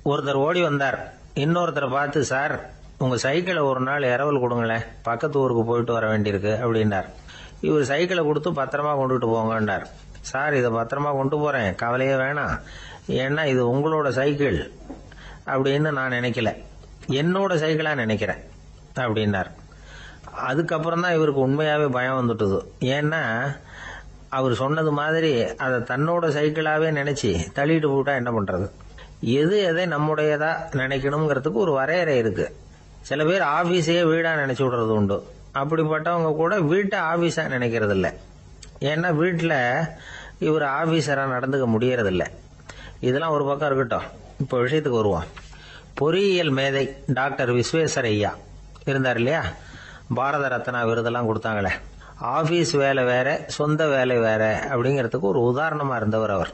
ஒருத்தர் ஓடி வந்தார். இன்னொருத்தரை பார்த்து, சார் உங்க சைக்கிளை ஒரு நாள் இரவல் கொடுங்களேன், பக்கத்து ஊருக்கு போயிட்டு வர வேண்டியிருக்கு அப்படின்னார். இவர் சைக்கிளை கொடுத்து பத்திரமா கொண்டுட்டு போங்கன்னார். சார் இதை பத்திரமா கொண்டு போறேன், கவலையே வேணாம், ஏன்னா இது உங்களோட சைக்கிள் அப்படின்னு நான் நினைக்கல, என்னோட சைக்கிளா நினைக்கிறேன் அப்படின்னார். அதுக்கப்புறம் தான் இவருக்கு உண்மையாவே பயம் வந்துட்டுது. ஏன்னா அவர் சொன்னது மாதிரி அதை தன்னோட சைக்கிளாவே நினைச்சு தள்ளிட்டு போட்டா என்ன பண்றது? எது எதை நம்முடையதா நினைக்கணுங்கிறதுக்கு ஒரு வரையறை இருக்கு. சில பேர் ஆபீஸையே வீடா நினைச்சு விடுறது உண்டு. அப்படிப்பட்டவங்க கூட வீட்டை ஆபீஸா நினைக்கிறது இல்லை. ஏன்னா வீட்டில் இவர் ஆபீசரா நடந்துக்க முடியறதில்ல. இதெல்லாம் ஒரு பக்கம் இருக்கட்டும், இப்போ விஷயத்துக்கு வருவோம். பொறியியல் மேதை டாக்டர் விஸ்வேஸ்வரய்யா இருந்தார் இல்லையா, பாரத ரத்னா விருதெல்லாம் கொடுத்தாங்களே. ஆபீஸ் வேலை வேற, சொந்த வேலை வேற அப்படிங்கிறதுக்கு ஒரு உதாரணமா இருந்தவர் அவர்.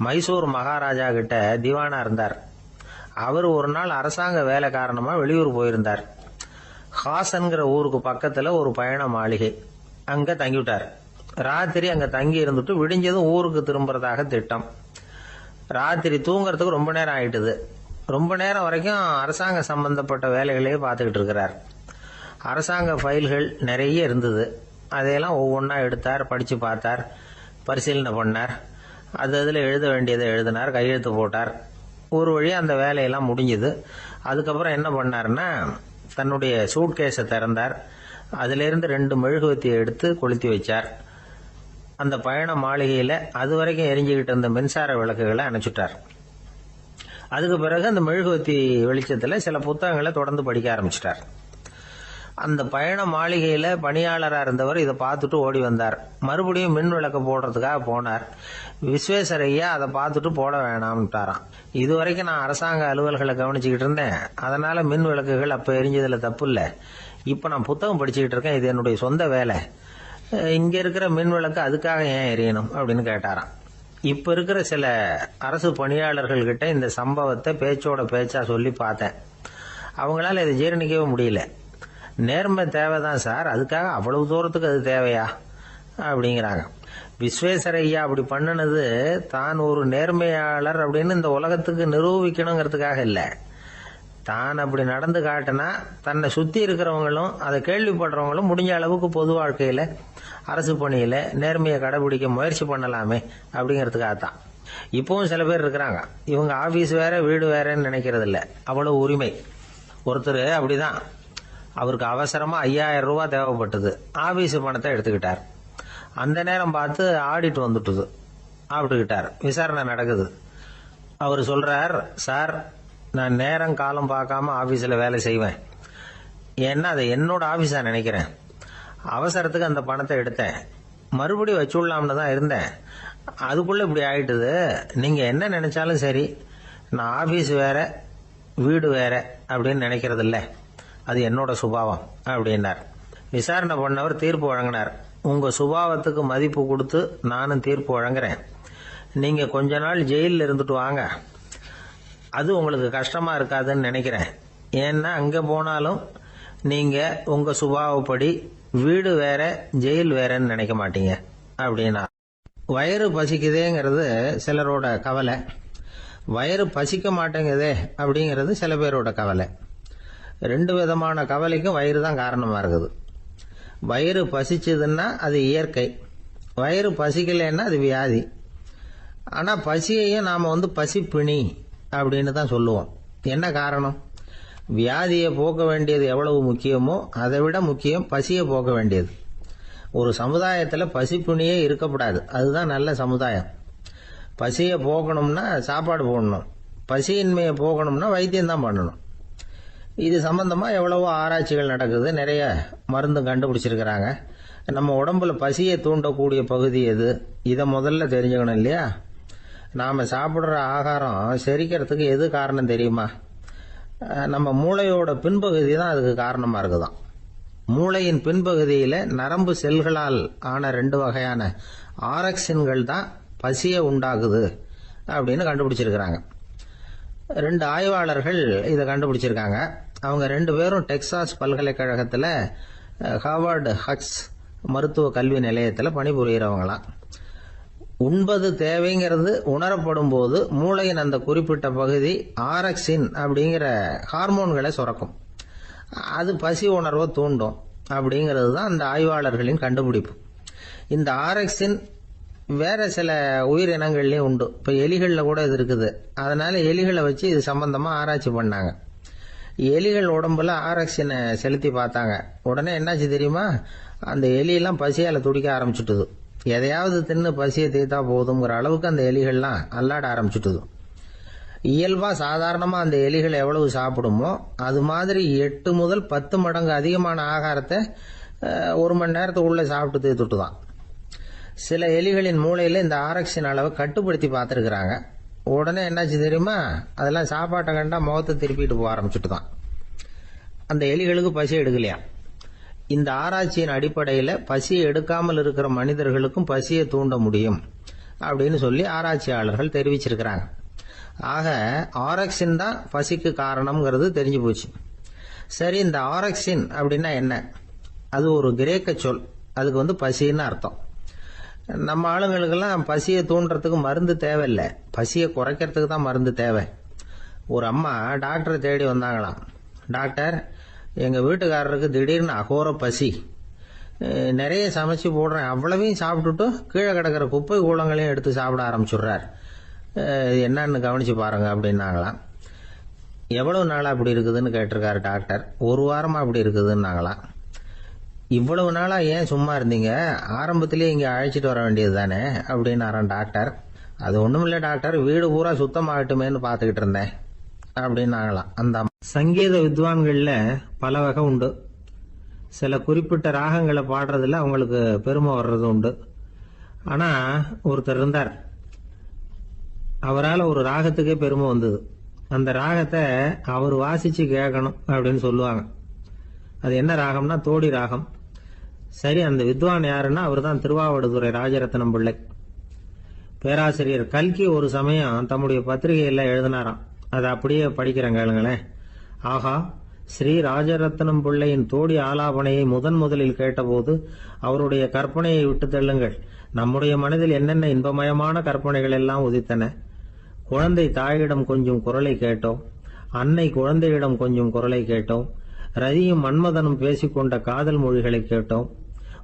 மைசூர் மகாராஜா கிட்ட திவானா இருந்தார். அவர் ஒரு நாள் அரசாங்க வேலை காரணமா வெளியூர் போயிருந்தார். ஹாசன்கிற ஊருக்கு பக்கத்துல ஒரு பயண மாளிகை, அங்க தங்கிவிட்டார். ராத்திரி அங்க தங்கி இருந்துட்டு விடிஞ்சதும் ஊருக்கு திரும்புறதாக திட்டம். ராத்திரி தூங்குறதுக்கு ரொம்ப நேரம் ஆயிட்டுது. ரொம்ப நேரம் வரைக்கும் அரசாங்க சம்பந்தப்பட்ட வேலைகளையே பார்த்துக்கிட்டு இருக்கிறார். அரசாங்க ஃபைல்கள் நிறைய இருந்தது. அதையெல்லாம் ஒவ்வொன்றா எடுத்தார், படிச்சு பார்த்தார், பரிசீலனை பண்ணார். அதில் எழுத வேண்டியதை எழுதினார், கையெழுத்து போட்டார். ஒரு வழியாக அந்த வேலையெல்லாம் முடிஞ்சுது. அதுக்கப்புறம் என்ன பண்ணார்னா, தன்னுடைய சூட்கேஸை திறந்தார். அதிலிருந்து 2 மெழுகுவத்தியை எடுத்து கொளுத்தி வச்சார். அந்த பயண மாளிகையில் அது வரைக்கும் எரிஞ்சுக்கிட்டு இருந்த மின்சார விளக்குகளை அணைச்சுட்டார். அதுக்கு பிறகு அந்த மெழுகுவத்தி வெளிச்சத்தில் சில புத்தகங்களை தொடர்ந்து படிக்க ஆரம்பிச்சிட்டார். அந்த பயண மாளிகையில் பணியாளராக இருந்தவர் இதை பார்த்துட்டு ஓடி வந்தார். மறுபடியும் மின் விளக்க போடுறதுக்காக போனார். விஸ்வேஸ்வரய்யா அதை பார்த்துட்டு போட வேணாம்ட்டாராம். இதுவரைக்கும் நான் அரசாங்க அலுவல்களை கவனிச்சுக்கிட்டு இருந்தேன், அதனால மின் விளக்குகள் அப்போ எரிஞ்சதில் தப்பு இல்லை. இப்போ நான் புத்தகம் படிச்சுக்கிட்டு இருக்கேன், இது என்னுடைய சொந்த வேலை. இங்கே இருக்கிற மின் விளக்கு அதுக்காக ஏன் எரியணும் அப்படின்னு கேட்டாராம். இப்போ இருக்கிற சில அரசு பணியாளர்கள் கிட்ட இந்த சம்பவத்தை பேச்சோட பேச்சா சொல்லி பார்த்தேன். அவங்களால இதை ஜீரணிக்கவே முடியல. நேர்மை தேவைதான் சார், அதுக்காக அவ்வளவு தூரத்துக்கு அது தேவையா அப்படிங்கிறாங்க. விஸ்வேஸ்வரய்யா அப்படி பண்ணினது தான் ஒரு நேர்மையாளர் அப்படின்னு இந்த உலகத்துக்கு நிரூபிக்கணுங்கிறதுக்காக இல்லை. தான் அப்படி நடந்து காட்டினா தன்னை சுற்றி இருக்கிறவங்களும் அதை கேள்விப்படுறவங்களும் முடிஞ்ச அளவுக்கு பொது வாழ்க்கையில் அரசு பணியில் நேர்மையை கடைபிடிக்க முயற்சி பண்ணலாமே அப்படிங்கிறதுக்காகத்தான். இப்பவும் சில பேர் இருக்கிறாங்க, இவங்க ஆபீஸ் வேற வீடு வேறன்னு நினைக்கிறது இல்லை, அவ்வளவு உரிமை. ஒருத்தர் அப்படிதான், அவருக்கு அவசரமா 5000 ரூபாய் தேவைப்பட்டது. ஆபீஸ் பணத்தை எடுத்துக்கிட்டார். அந்த நேரம் பார்த்து ஆடிட் வந்துட்டுது. ஆப்பிட்டுக்கிட்டார். விசாரணை நடக்குது. அவர் சொல்றார், சார் நான் நேரம் காலம் பார்க்காம ஆபீஸில் வேலை செய்வேன், ஏன்னா அதை என்னோட ஆபீஸா நினைக்கிறேன். அவசரத்துக்கு அந்த பணத்தை எடுத்தேன், மறுபடியும் வச்சுடலாம்னு தான் இருந்தேன், அதுக்குள்ள இப்படி ஆயிட்டுது. நீங்க என்ன நினைச்சாலும் சரி, நான் ஆபீஸ் வேற வீடு வேற அப்படின்னு நினைக்கிறது இல்லை, அது என்னோட சுபாவம் அப்படின்னார். விசாரணை பண்ணவர் தீர்ப்பு வழங்கினார். உங்க சுபாவத்துக்கு மதிப்பு கொடுத்து நானும் தீர்ப்பு வழங்குறேன். நீங்க கொஞ்ச நாள் ஜெயிலில் இருந்துட்டு வாங்க, அது உங்களுக்கு கஷ்டமா இருக்காதுன்னு நினைக்கிறேன். ஏன்னா அங்க போனாலும் நீங்க உங்க சுபாவப்படி வீடு வேற ஜெயில் வேறன்னு நினைக்க மாட்டீங்க அப்படின்னா. வயிறு பசிக்குதேங்கிறது சிலரோட கவலை, வயிறு பசிக்க மாட்டேங்குதே அப்படிங்கிறது சில பேரோட கவலை. 2 விதமான கவலைக்கும் வயிறு தான் காரணமா இருக்குது. வயிறு பசிச்சதுன்னா அது இயற்கை, வயிறு பசிக்கலைன்னா அது வியாதி. ஆனா பசியையும் நாம பசிப்பிணி அப்படின்னு தான் சொல்லுவோம். என்ன காரணம்? வியாதியை போக்க வேண்டியது எவ்வளவு முக்கியமோ அதை விட முக்கியம் பசியை போக்க வேண்டியது. ஒரு சமுதாயத்தில் பசிப்பிணியே இருக்கக்கூடாது, அதுதான் நல்ல சமுதாயம். பசியை போக்கணும்னா சாப்பாடு போடணும், பசியின்மையை போகணும்னா வைத்தியம் தான் பண்ணணும். இது சம்பந்தமா எவ்வளவோ ஆராய்ச்சிகள் நடக்குது, நிறைய மருந்து கண்டுபிடிச்சிருக்கிறாங்க. நம்ம உடம்புல பசியை தூண்டக்கூடிய பகுதி எது, இதை முதல்ல தெரிஞ்சுக்கணும் இல்லையா? நாம சாப்பிடுற ஆகாரம் செரிக்கிறதுக்கு எது காரணம் தெரியுமா? நம்ம மூளையோட பின்பகுதி தான் அதுக்கு காரணமா இருக்குதாம். மூளையின் பின்பகுதியில நரம்பு செல்களால் ஆன 2 வகையான ஆரக்சின்கள் தான் பசியை உண்டாக்குது அப்படின்னு கண்டுபிடிச்சிருக்கிறாங்க. 2 ஆய்வாளர்கள் இதை கண்டுபிடிச்சிருக்காங்க. அவங்க 2 பேரும் டெக்சாஸ் பல்கலைக்கழகத்தில் ஹார்வர்டு ஹக்ஸ் மருத்துவ கல்வி நிலையத்தில் பணிபுரிகிறவங்களாம். உண்பது தேவைங்கிறது உணரப்படும் போது மூளையின் அந்த குறிப்பிட்ட பகுதி ஆரக்சின் அப்படிங்கிற ஹார்மோன்களை சுரக்கும். அது பசி உணர்வை தூண்டும் அப்படிங்கிறது தான் அந்த ஆய்வாளர்களின் கண்டுபிடிப்பு. இந்த ஆரக்சின் வேற சில உயிரினங்கள்லயும் உண்டு. இப்ப எலிகளில் கூட இது இருக்குது. அதனால எலிகளை வச்சு இது சம்பந்தமா ஆராய்ச்சி பண்ணாங்க. எலிகள் உடம்புல ஆரக்சினை செலுத்தி பார்த்தாங்க. உடனே என்னாச்சு தெரியுமா? அந்த எலியெல்லாம் பசியால துடிக்க ஆரம்பிச்சுட்டுது. எதையாவது தின்னு பசியை தீர்த்தா போதுங்கிற அளவுக்கு அந்த எலிகள்லாம் அல்லாட ஆரம்பிச்சுட்டுது. இயல்பா சாதாரணமா அந்த எலிகள் எவ்வளவு சாப்பிடுமோ அது மாதிரி 8 முதல் 10 மடங்கு அதிகமான ஆகாரத்தை 1 மணி நேரத்துக்குள்ள சாப்பிட்டு தீர்த்துட்டு தான். சில எலிகளின் மூளையில இந்த ஆரக்சின் அளவை கட்டுப்படுத்தி பார்த்துருக்குறாங்க. உடனே என்னாச்சு தெரியுமா? அதெல்லாம் சாப்பாட்டை கண்டா முகத்தை திருப்பிட்டு போக ஆரம்பிச்சுட்டு தான். அந்த எலிகளுக்கு பசி எடுக்கலையா. இந்த ஆராய்ச்சியின் அடிப்படையில் பசியை எடுக்காமல் இருக்கிற மனிதர்களுக்கும் பசியை தூண்ட முடியும் அப்படின்னு சொல்லி ஆராய்ச்சியாளர்கள் தெரிவிச்சிருக்கிறாங்க. ஆக ஆரக்சின் தான் பசிக்கு காரணம்ங்கிறது தெரிஞ்சு போச்சு. சரி, இந்த ஆரக்சின் அப்படின்னா என்ன? அது ஒரு கிரேக்க சொல். அதுக்கு பசின்னு அர்த்தம். நம்ம ஆளுங்களுக்கெல்லாம் பசியை தூண்டுறதுக்கு மருந்து தேவையில்லை, பசியை குறைக்கிறதுக்கு தான் மருந்து தேவை. ஒரு அம்மா டாக்டரை தேடி வந்தாங்களாம். டாக்டர், எங்க வீட்டுக்காரருக்கு திடீர்னு அகோர பசி, நிறைய சமைச்சு போடுறேன், அவ்வளவையும் சாப்பிட்டுட்டு கீழே கிடக்கிற குப்பை கூலங்களையும் எடுத்து சாப்பிட ஆரம்பிச்சுடுறார், என்னன்னு கவனிச்சு பாருங்க அப்படின்னாங்களாம். எவ்வளவு நாளா அப்படி இருக்குதுன்னு கேட்டிருக்காரு டாக்டர். 1 வாரமா அப்படி இருக்குதுன்னாங்களாம். இவ்வளவு நாளா ஏன் சும்மா இருந்தீங்க? ஆரம்பத்திலேயே இங்க அழைச்சிட்டு வர வேண்டியது தானே அப்படின்னாரான் டாக்டர். அது ஒண்ணுமில்ல டாக்டர், வீடு பூரா சுத்தமாகட்டுமேன்னு பாத்துக்கிட்டு இருந்தேன் அப்படின்னாங்களாம் அந்த அம்மா. சங்கீத வித்வான்கள்ல பல வகை உண்டு. சில குறிப்பிட்ட ராகங்களை பாடுறதுல அவங்களுக்கு பெருமை வர்றது உண்டு. ஆனா ஒருத்தர் இருந்தார், அவரால் ஒரு ராகத்துக்கே பெருமை வந்தது. அந்த ராகத்தை அவர் வாசிச்சு கேட்கணும் அப்படின்னு சொல்லுவாங்க. அது என்ன ராகம்னா தோடி ராகம். சரி, அந்த வித்வான் யாருன்னா அவர் தான் திருவாவடுதுறை ராஜரத்னம் பிள்ளை. பேராசிரியர் கல்கி ஒரு சமயம் தம்முடைய பத்திரிகையில எழுதினாராம். அதை அப்படியே படிக்கிறேன் கேளுங்களேன். ஆகா, ஸ்ரீ ராஜரத்னம் பிள்ளையின் தோடி ஆலாபனையை முதலில் கேட்டபோது அவருடைய கற்பனையை விட்டு தள்ளுங்கள். நம்முடைய மனதில் என்னென்ன இன்பமயமான கற்பனைகள் எல்லாம் உதித்தன. குழந்தை தாயிடம் கொஞ்சம் குரலை கேட்டோம், அன்னை குழந்தையிடம் கொஞ்சம் குரலை கேட்டோம், ரதியும் மன்மதனும் பேசிக்கொண்ட காதல் மொழிகளை கேட்டோம்,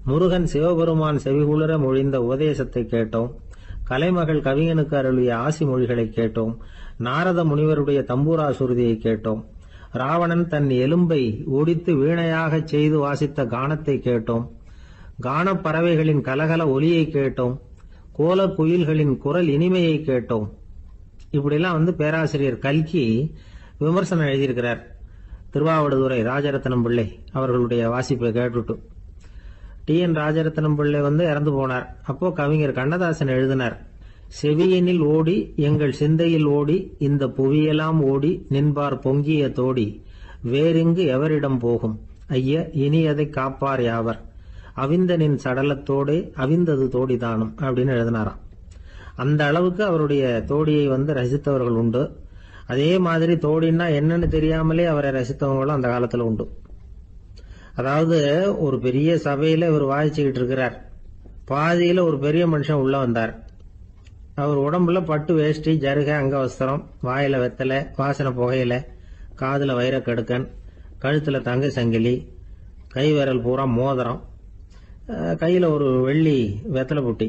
முருகன் சிவபெருமான் செவிகுளிர மொழிந்த உபதேசத்தை கேட்டோம், கலைமகள் கவிஞனுக்கு அருளிய ஆசி மொழிகளை கேட்டோம், நாரத முனிவருடைய தம்பூரா சுருதியை கேட்டோம், ராவணன் தன் எலும்பை ஒடித்து வீணையாக செய்து வாசித்த கானத்தை கேட்டோம், கானப் பறவைகளின் கலகல ஒலியை கேட்டோம், கோல குயில்களின் குரல் இனிமையை கேட்டோம். இப்படிலாம் பேராசிரியர் கல்கி விமர்சனம் எழுதியிருக்கிறார். திருவாவடுதுறை ராஜரத்னம் பிள்ளை அவர்களுடைய வாசிப்பை கேட்டுட்டு டி.என். ராஜரத்னம் பிள்ளை இறந்து போனார். அப்போ கவிஞர் கண்ணதாசன் எழுதினார், செவியனில் ஓடி எங்கள் சிந்தையில் ஓடி இந்த புவியெல்லாம் ஓடி நின்பார் பொங்கிய தோடி வேறிங்கு எவரிடம் போகும் ஐய இனி அதை காப்பார் யாவர் அவிந்தனின் சடலத்தோடே அவிந்தது தோடிதானும் அப்படின்னு எழுதினாராம். அந்த அளவுக்கு அவருடைய தோடியை ரசித்தவர்கள் உண்டு. அதே மாதிரி தோடின்னா என்னன்னு தெரியாமலே அவரை ரசித்தவங்களும் அந்த காலத்துல உண்டு. அதாவது ஒரு பெரிய சபையில இவர் வாசிச்சுக்கிட்டு இருக்கிறார். பாதியில ஒரு பெரிய மனுஷன் உள்ள வந்தார். அவர் உடம்புல பட்டு வேஷ்டி, ஜருகை, அங்கவஸ்திரம், வாயில வெத்தலை, வாசனை புகையில, காதுல வைரக்கடுக்கன், கழுத்துல தங்க சங்கிலி, கை விரல் பூரா மோதிரம், கையில ஒரு வெள்ளி வெத்தலை புட்டி,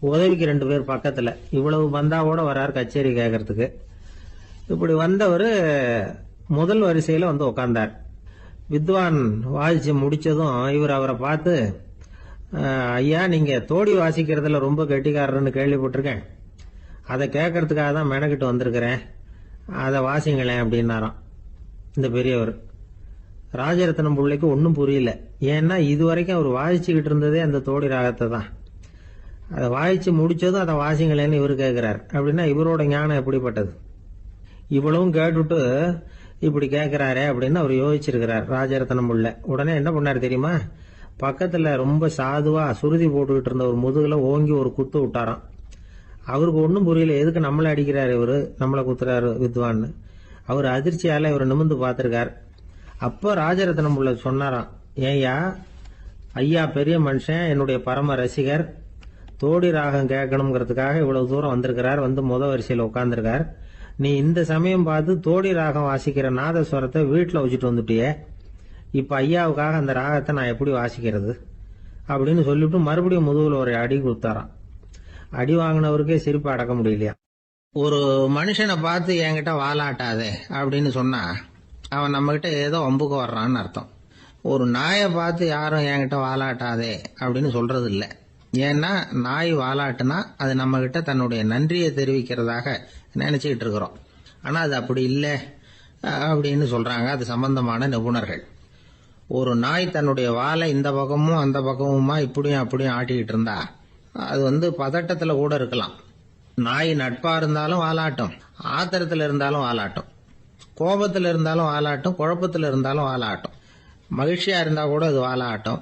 உதவிக்கு 2 பேர் பக்கத்துல. இவ்வளவு பந்தாவோட வரார் கச்சேரி கேட்கறதுக்கு. இப்படி வந்தவர் முதல் வரிசையில உட்கார்ந்தார். வித்வான் வாசிச்சு முடிச்சதும் இவர் அவரை பார்த்து, ஐயா, நீங்க தோடி வாசிக்கிறதுல ரொம்ப கெட்டிக்காரர்னு கேள்விப்பட்டிருக்கேன், அதை கேட்கறதுக்காக தான் மெனக்கிட்டு வந்திருக்கிறேன், அதை வாசிங்களேன் அப்படின்னாராம் இந்த பெரியவர். ராஜரத்னம் பிள்ளைக்கு ஒன்றும் புரியல. ஏன்னா இதுவரைக்கும் அவர் வாசிச்சுக்கிட்டு இருந்ததே அந்த தோடி ராகத்தை தான். அதை வாசிச்சு முடிச்சதும் அதை வாசிங்களேன்னு இவர் கேட்கிறார். அப்படின்னா இவரோட ஞானம் எப்படிப்பட்டது? இவ்வளவும் கேட்டுட்டு இப்படி கேட்கிறாரே அப்படின்னு அவர் யோசிச்சிருக்கிறார் ராஜரத்னம் பிள்ளை. உடனே என்ன பண்ணாரு தெரியுமா? பக்கத்துல ரொம்ப சாதுவா சுருதி போட்டுக்கிட்டு இருந்த ஒரு முதுகுல ஓங்கி ஒரு குத்து விட்டாராம். அவருக்கு ஒன்றும் புரியல, எதுக்கு நம்மளை அடிக்கிறாரு இவரு, நம்மளை குத்துறாரு வித்வான்னு. அவர் அதிர்ச்சியால இவர் நிமிர்ந்து பார்த்திருக்கார். அப்ப ராஜரத்னம் பிள்ளை சொன்னாராம், ஏய்யா, ஐயா பெரிய மனுஷன், என்னுடைய பரம ரசிகர், தோடி ராகம் கேட்கணுங்கிறதுக்காக இவ்வளவு தூரம் வந்திருக்கிறார், வந்து முத வரிசையில் உட்காந்துருக்கார். நீ இந்த சமயம் பார்த்து தோடி ராகம் வாசிக்கிற நாதஸ்வரத்தை வீட்டில் வச்சுட்டு வந்துட்டியே, இப்ப ஐயாவுக்காக அந்த ராகத்தை நான் எப்படி வாசிக்கிறது அப்படின்னு சொல்லிவிட்டு மறுபடியும் முதுகுல ஒரு அடி கொடுத்தாராம். அடி வாங்கினவருக்கே சிரிப்பு அடக்க முடியலையா. ஒரு மனுஷனை பார்த்து என்கிட்ட வாலாட்டாதே அப்படின்னு சொன்னா அவன் நம்ம கிட்ட ஏதோ வம்புக்கு வர்றான்னு அர்த்தம். ஒரு நாயை பார்த்து யாரும் என்கிட்ட வாலாட்டாதே அப்படின்னு சொல்றது இல்லை. ஏன்னா நாய் வாலாட்டுனா அது நம்ம கிட்ட தன்னுடைய நன்றியை தெரிவிக்கிறதாக நினைச்சுக்கிட்டு இருக்கிறோம். ஆனா அது அப்படி இல்லை அப்படின்னு சொல்றாங்க அது சம்பந்தமான நிபுணர்கள். ஒரு நாய் தன்னுடைய வாலை இந்த பக்கமும் அந்த பக்கமுமா இப்படியும் அப்படியும் ஆட்டிக்கிட்டு இருந்தா அது பதட்டத்துல கூட இருக்கலாம். நாய் நட்பா இருந்தாலும் வாலாட்டும், ஆத்திரத்துல இருந்தாலும் வாலாட்டும், கோபத்துல இருந்தாலும் வாலாட்டும், குழப்பத்துல இருந்தாலும் வாலாட்டும், மகிழ்ச்சியா இருந்தா கூட அது வாலாட்டும்.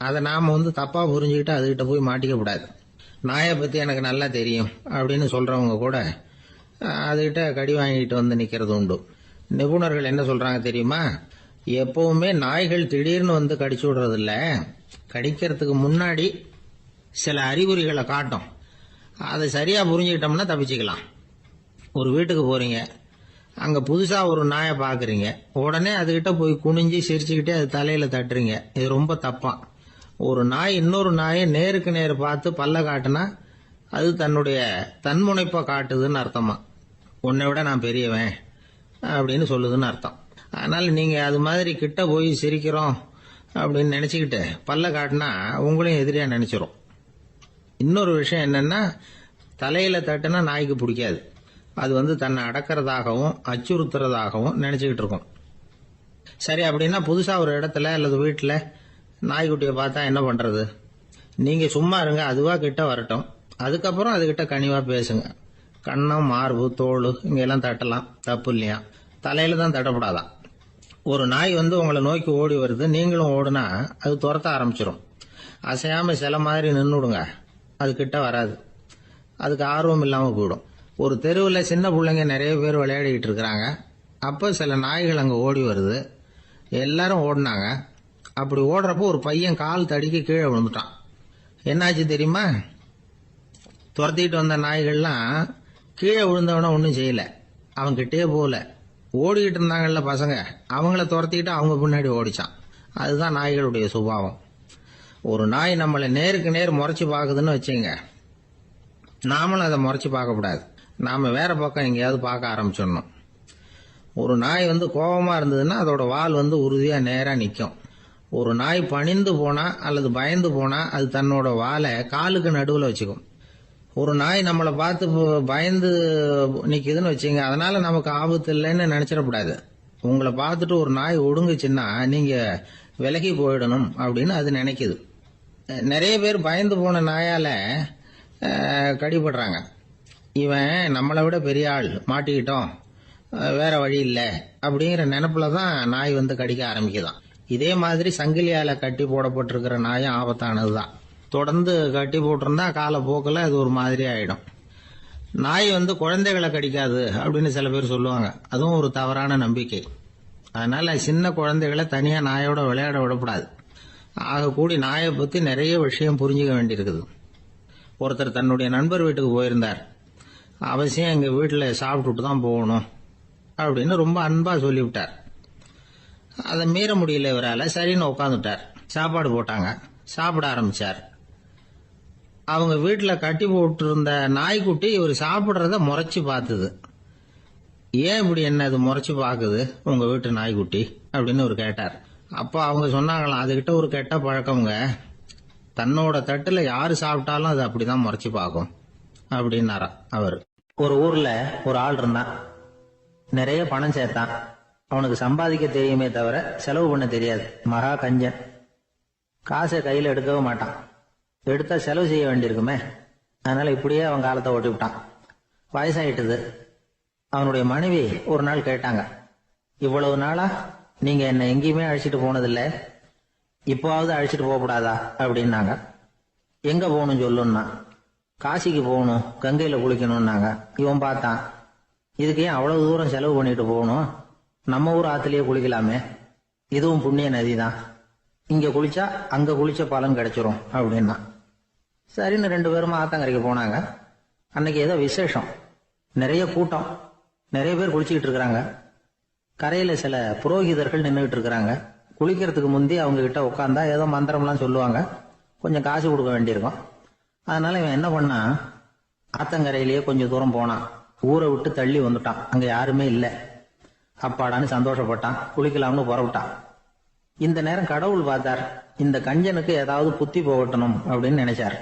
அதை நாம தப்பா புரிஞ்சுக்கிட்டு அதுகிட்ட போய் மாட்டிக்க கூடாது. நாயை பத்தி எனக்கு நல்லா தெரியும் அப்படின்னு சொல்றவங்க கூட அதுகிட்ட கடி வாங்கிட்டு நிக்கிறது உண்டு. நிபுணர்கள் என்ன சொல்றாங்க தெரியுமா? எப்பவுமே நாய்கள் திடீர்னு கடிச்சு விடுறது இல்ல, கடிக்கிறதுக்கு முன்னாடி சில அறிகுறிகளை காட்டும். அதை சரியா புரிஞ்சுக்கிட்டோம்னா தப்பிச்சுக்கலாம். ஒரு வீட்டுக்கு போறீங்க, அங்க புதுசா ஒரு நாயை பாக்குறீங்க, உடனே அதுகிட்ட போய் குனிஞ்சு சிரிச்சுக்கிட்டே அது தலையில தட்டுறீங்க. இது ரொம்ப தப்பா. ஒரு நாய் இன்னொரு நாயை நேருக்கு நேர் பார்த்து பல்ல காட்டுனா அது தன்னுடைய தன்முனைப்பை காட்டுதுன்னு அர்த்தமா. உன்னை விட நான் பெரியவன் அப்படின்னு சொல்லுதுன்னு அர்த்தம். அதனால நீங்க அது மாதிரி கிட்ட போய் சிரிக்கிறோம் அப்படின்னு நினைச்சுக்கிட்டு பல்ல காட்டினா உங்களையும் எதிரியா நினைச்சிரும். இன்னொரு விஷயம் என்னன்னா, தலையில தட்டுனா நாய்க்கு பிடிக்காது. அது தன்னை அடக்கிறதாகவும் அச்சுறுத்துறதாகவும் நினைச்சுக்கிட்டு இருக்கும். சரி, அப்படின்னா புதுசா ஒரு இடத்துல அல்லது வீட்டுல நாய்க்குட்டியை பார்த்தா என்ன பண்றது? நீங்க சும்மா இருங்க, அதுவா கிட்ட வரட்டும். அதுக்கப்புறம் அதுகிட்ட கனிவா பேசுங்க. கண்ணம், மார்பு, தோல் இங்கெல்லாம் தட்டலாம், தப்பு இல்லையா? தலையில தான் தட்டப்படாதான். ஒரு நாய் உங்களை நோக்கி ஓடி வருது, நீங்களும் ஓடுனா அது துரத்த ஆரம்பிச்சிடும். அசையாம சில மாதிரி நின்றுடுங்க, அது கிட்ட வராது. அதுக்கு ஆர்வம் இல்லாம போயிடும். ஒரு தெருவில் சின்ன பிள்ளைங்க நிறைய பேர் விளையாடிக்கிட்டு இருக்கிறாங்க. அப்போ சில நாய்கள் அங்கே ஓடி வருது. எல்லாரும் ஓடினாங்க. அப்படி ஓடுறப்போ ஒரு பையன் கால் தடிக்கு கீழே விழுந்துட்டான். என்னாச்சு தெரியுமா? துரத்திட்டு வந்த நாய்கள்லாம் கீழே விழுந்தவன ஒன்றும் செய்யல, அவன் கிட்டே போகல. ஓடிக்கிட்டு இருந்தாங்கல்ல பசங்க, அவங்கள துரத்திக்கிட்டு அவங்க பின்னாடி ஓடிச்சான். அதுதான் நாய்களுடைய சுபாவம். ஒரு நாய் நம்மளை நேருக்கு நேர் முறைச்சு பாக்குதுன்னு வச்சுங்க, நாமளும் அதை முறைச்சு பார்க்கக்கூடாது. நாம வேற பக்கம் எங்கேயாவது பார்க்க ஆரம்பிச்சிடணும். ஒரு நாய் கோபமா இருந்ததுன்னா அதோட வால் உறுதியா நேரா நிற்கும். ஒரு நாய் பணிந்து போனா அல்லது பயந்து போனா அது தன்னோட வாலை காலுக்கு நடுவில் வச்சுக்கும். ஒரு நாய் நம்மளை பார்த்து பயந்து நிக்குதுன்னு வச்சுங்க, அதனால நமக்கு ஆபத்து இல்லைன்னு நினைச்சிடக்கூடாது. உங்களை பார்த்துட்டு ஒரு நாய் ஒடுங்குச்சுன்னா நீங்க விலகி போயிடணும் அப்படின்னு அது நினைக்குது. நிறைய பேர் பயந்து போன நாயால கடிபடுறாங்க. இவன் நம்மளை விட பெரிய ஆள், மாட்டிக்கிட்டோம், வேற வழி இல்லை அப்படிங்கிற நினைப்புல தான் நாய் கடிக்க ஆரம்பிக்குதான். இதே மாதிரி சங்கிலியால கட்டி போடப்பட்டிருக்கிற நாயும் ஆபத்தானதுதான். தொடர்ந்து கட்டி போட்டிருந்தா காலப்போக்கில் அது ஒரு மாதிரி ஆயிடும். நாய் குழந்தைகளை கடிக்காது அப்படின்னு சில பேர் சொல்லுவாங்க. அதுவும் ஒரு தவறான நம்பிக்கை. அதனால சின்ன குழந்தைகளை தனியா நாயோட விளையாட விடக்கூடாது. ஆக கூடி நாயை பத்தி நிறைய விஷயம் புரிஞ்சுக்க வேண்டியிருக்குது. ஒருத்தர் தன்னுடைய நண்பர் வீட்டுக்கு போயிருந்தார். அவசியம் எங்க வீட்டுல சாப்பிட்டுட்டு தான் போகணும் அப்படின்னு ரொம்ப அன்பா சொல்லிவிட்டார். அதை மீற முடியல இவரால. சரின்னு உட்காந்துட்டார். சாப்பாடு போட்டாங்க, சாப்பிட ஆரம்பிச்சார். அவங்க வீட்டுல கட்டி போட்டு இருந்த நாய்க்குட்டி இவர் சாப்பிடுறத முறைச்சு பார்த்தது. ஏன் இப்படி என்ன அது முறைச்சு பாக்குது உங்க வீட்டு நாய்க்குட்டி அப்படின்னு அவர் கேட்டார். அப்ப அவங்க சொன்னாங்களாம், அதுகிட்ட ஒரு கெட்ட பழக்கம்ங்க, தன்னோட தட்டுல யாரு சாப்பிட்டாலும் அது அப்படிதான் முறைச்சு பார்க்கும் அப்படின்னாரா அவர். ஒரு ஊர்ல ஒரு ஆள் இருந்தான். நிறைய பணம் சேர்த்தான். அவனுக்கு சம்பாதிக்க தெரியுமே தவிர செலவு பண்ண தெரியாது. மகா கஞ்சன். காசை கையில எடுக்கவே மாட்டான். எடுத்தா செலவு செய்ய வேண்டியிருக்குமே. அதனால இப்படியே அவன் காலத்தை ஓட்டி விட்டான். வயசாயிட்டுது. அவனுடைய மனைவி ஒரு நாள் கேட்டாங்க, இவ்வளவு நாளா நீங்க என்ன எங்கேயுமே அழைச்சிட்டு போனதில்லை, இப்போவாவது அழைச்சிட்டு போகக்கூடாதா அப்படின்னாங்க. எங்க போகணும் சொல்லுன்னா, காசிக்கு போகணும், கங்கையில குளிக்கணும்னாங்க. இவன் பார்த்தான், இதுக்கு ஏன் அவ்வளவு தூரம் செலவு பண்ணிட்டு போகணும், நம்ம ஊர் ஆத்துலயே குளிக்கலாமே, இதுவும் புண்ணிய நதி தான், இங்க குளிச்சா அங்க குளிச்ச பலன் கிடைச்சிரும் அப்படின்னா. சரின்னு 2 பேரும் ஆத்தங்கரைக்கு போனாங்க. அன்னைக்கு ஏதோ விசேஷம், நிறைய கூட்டம், நிறைய பேர் குளிச்சுக்கிட்டு இருக்கிறாங்க. கரையில சில புரோகிதர்கள் நின்றுகிட்டு இருக்கிறாங்க. குளிக்கிறதுக்கு முந்தி அவங்க கிட்ட உட்காந்தா ஏதோ மந்திரம்லாம் சொல்லுவாங்க, கொஞ்சம் காசு கொடுக்க வேண்டியிருக்கும். அதனால இவன் என்ன பண்ணா, ஆத்தங்கரையிலேயே கொஞ்சம் தூரம் போனான். ஊரை விட்டு தள்ளி வந்துட்டான், அங்க யாருமே இல்லை. அப்பாடான்னு சந்தோஷப்பட்டான், குளிக்கலாம்னு புறப்பட்டான். இந்த நேரம் கடவுள் பார்த்தார், இந்த கஞ்சனுக்கு ஏதாவது புத்தி போகட்டணும் அப்படின்னு நினைச்சார்.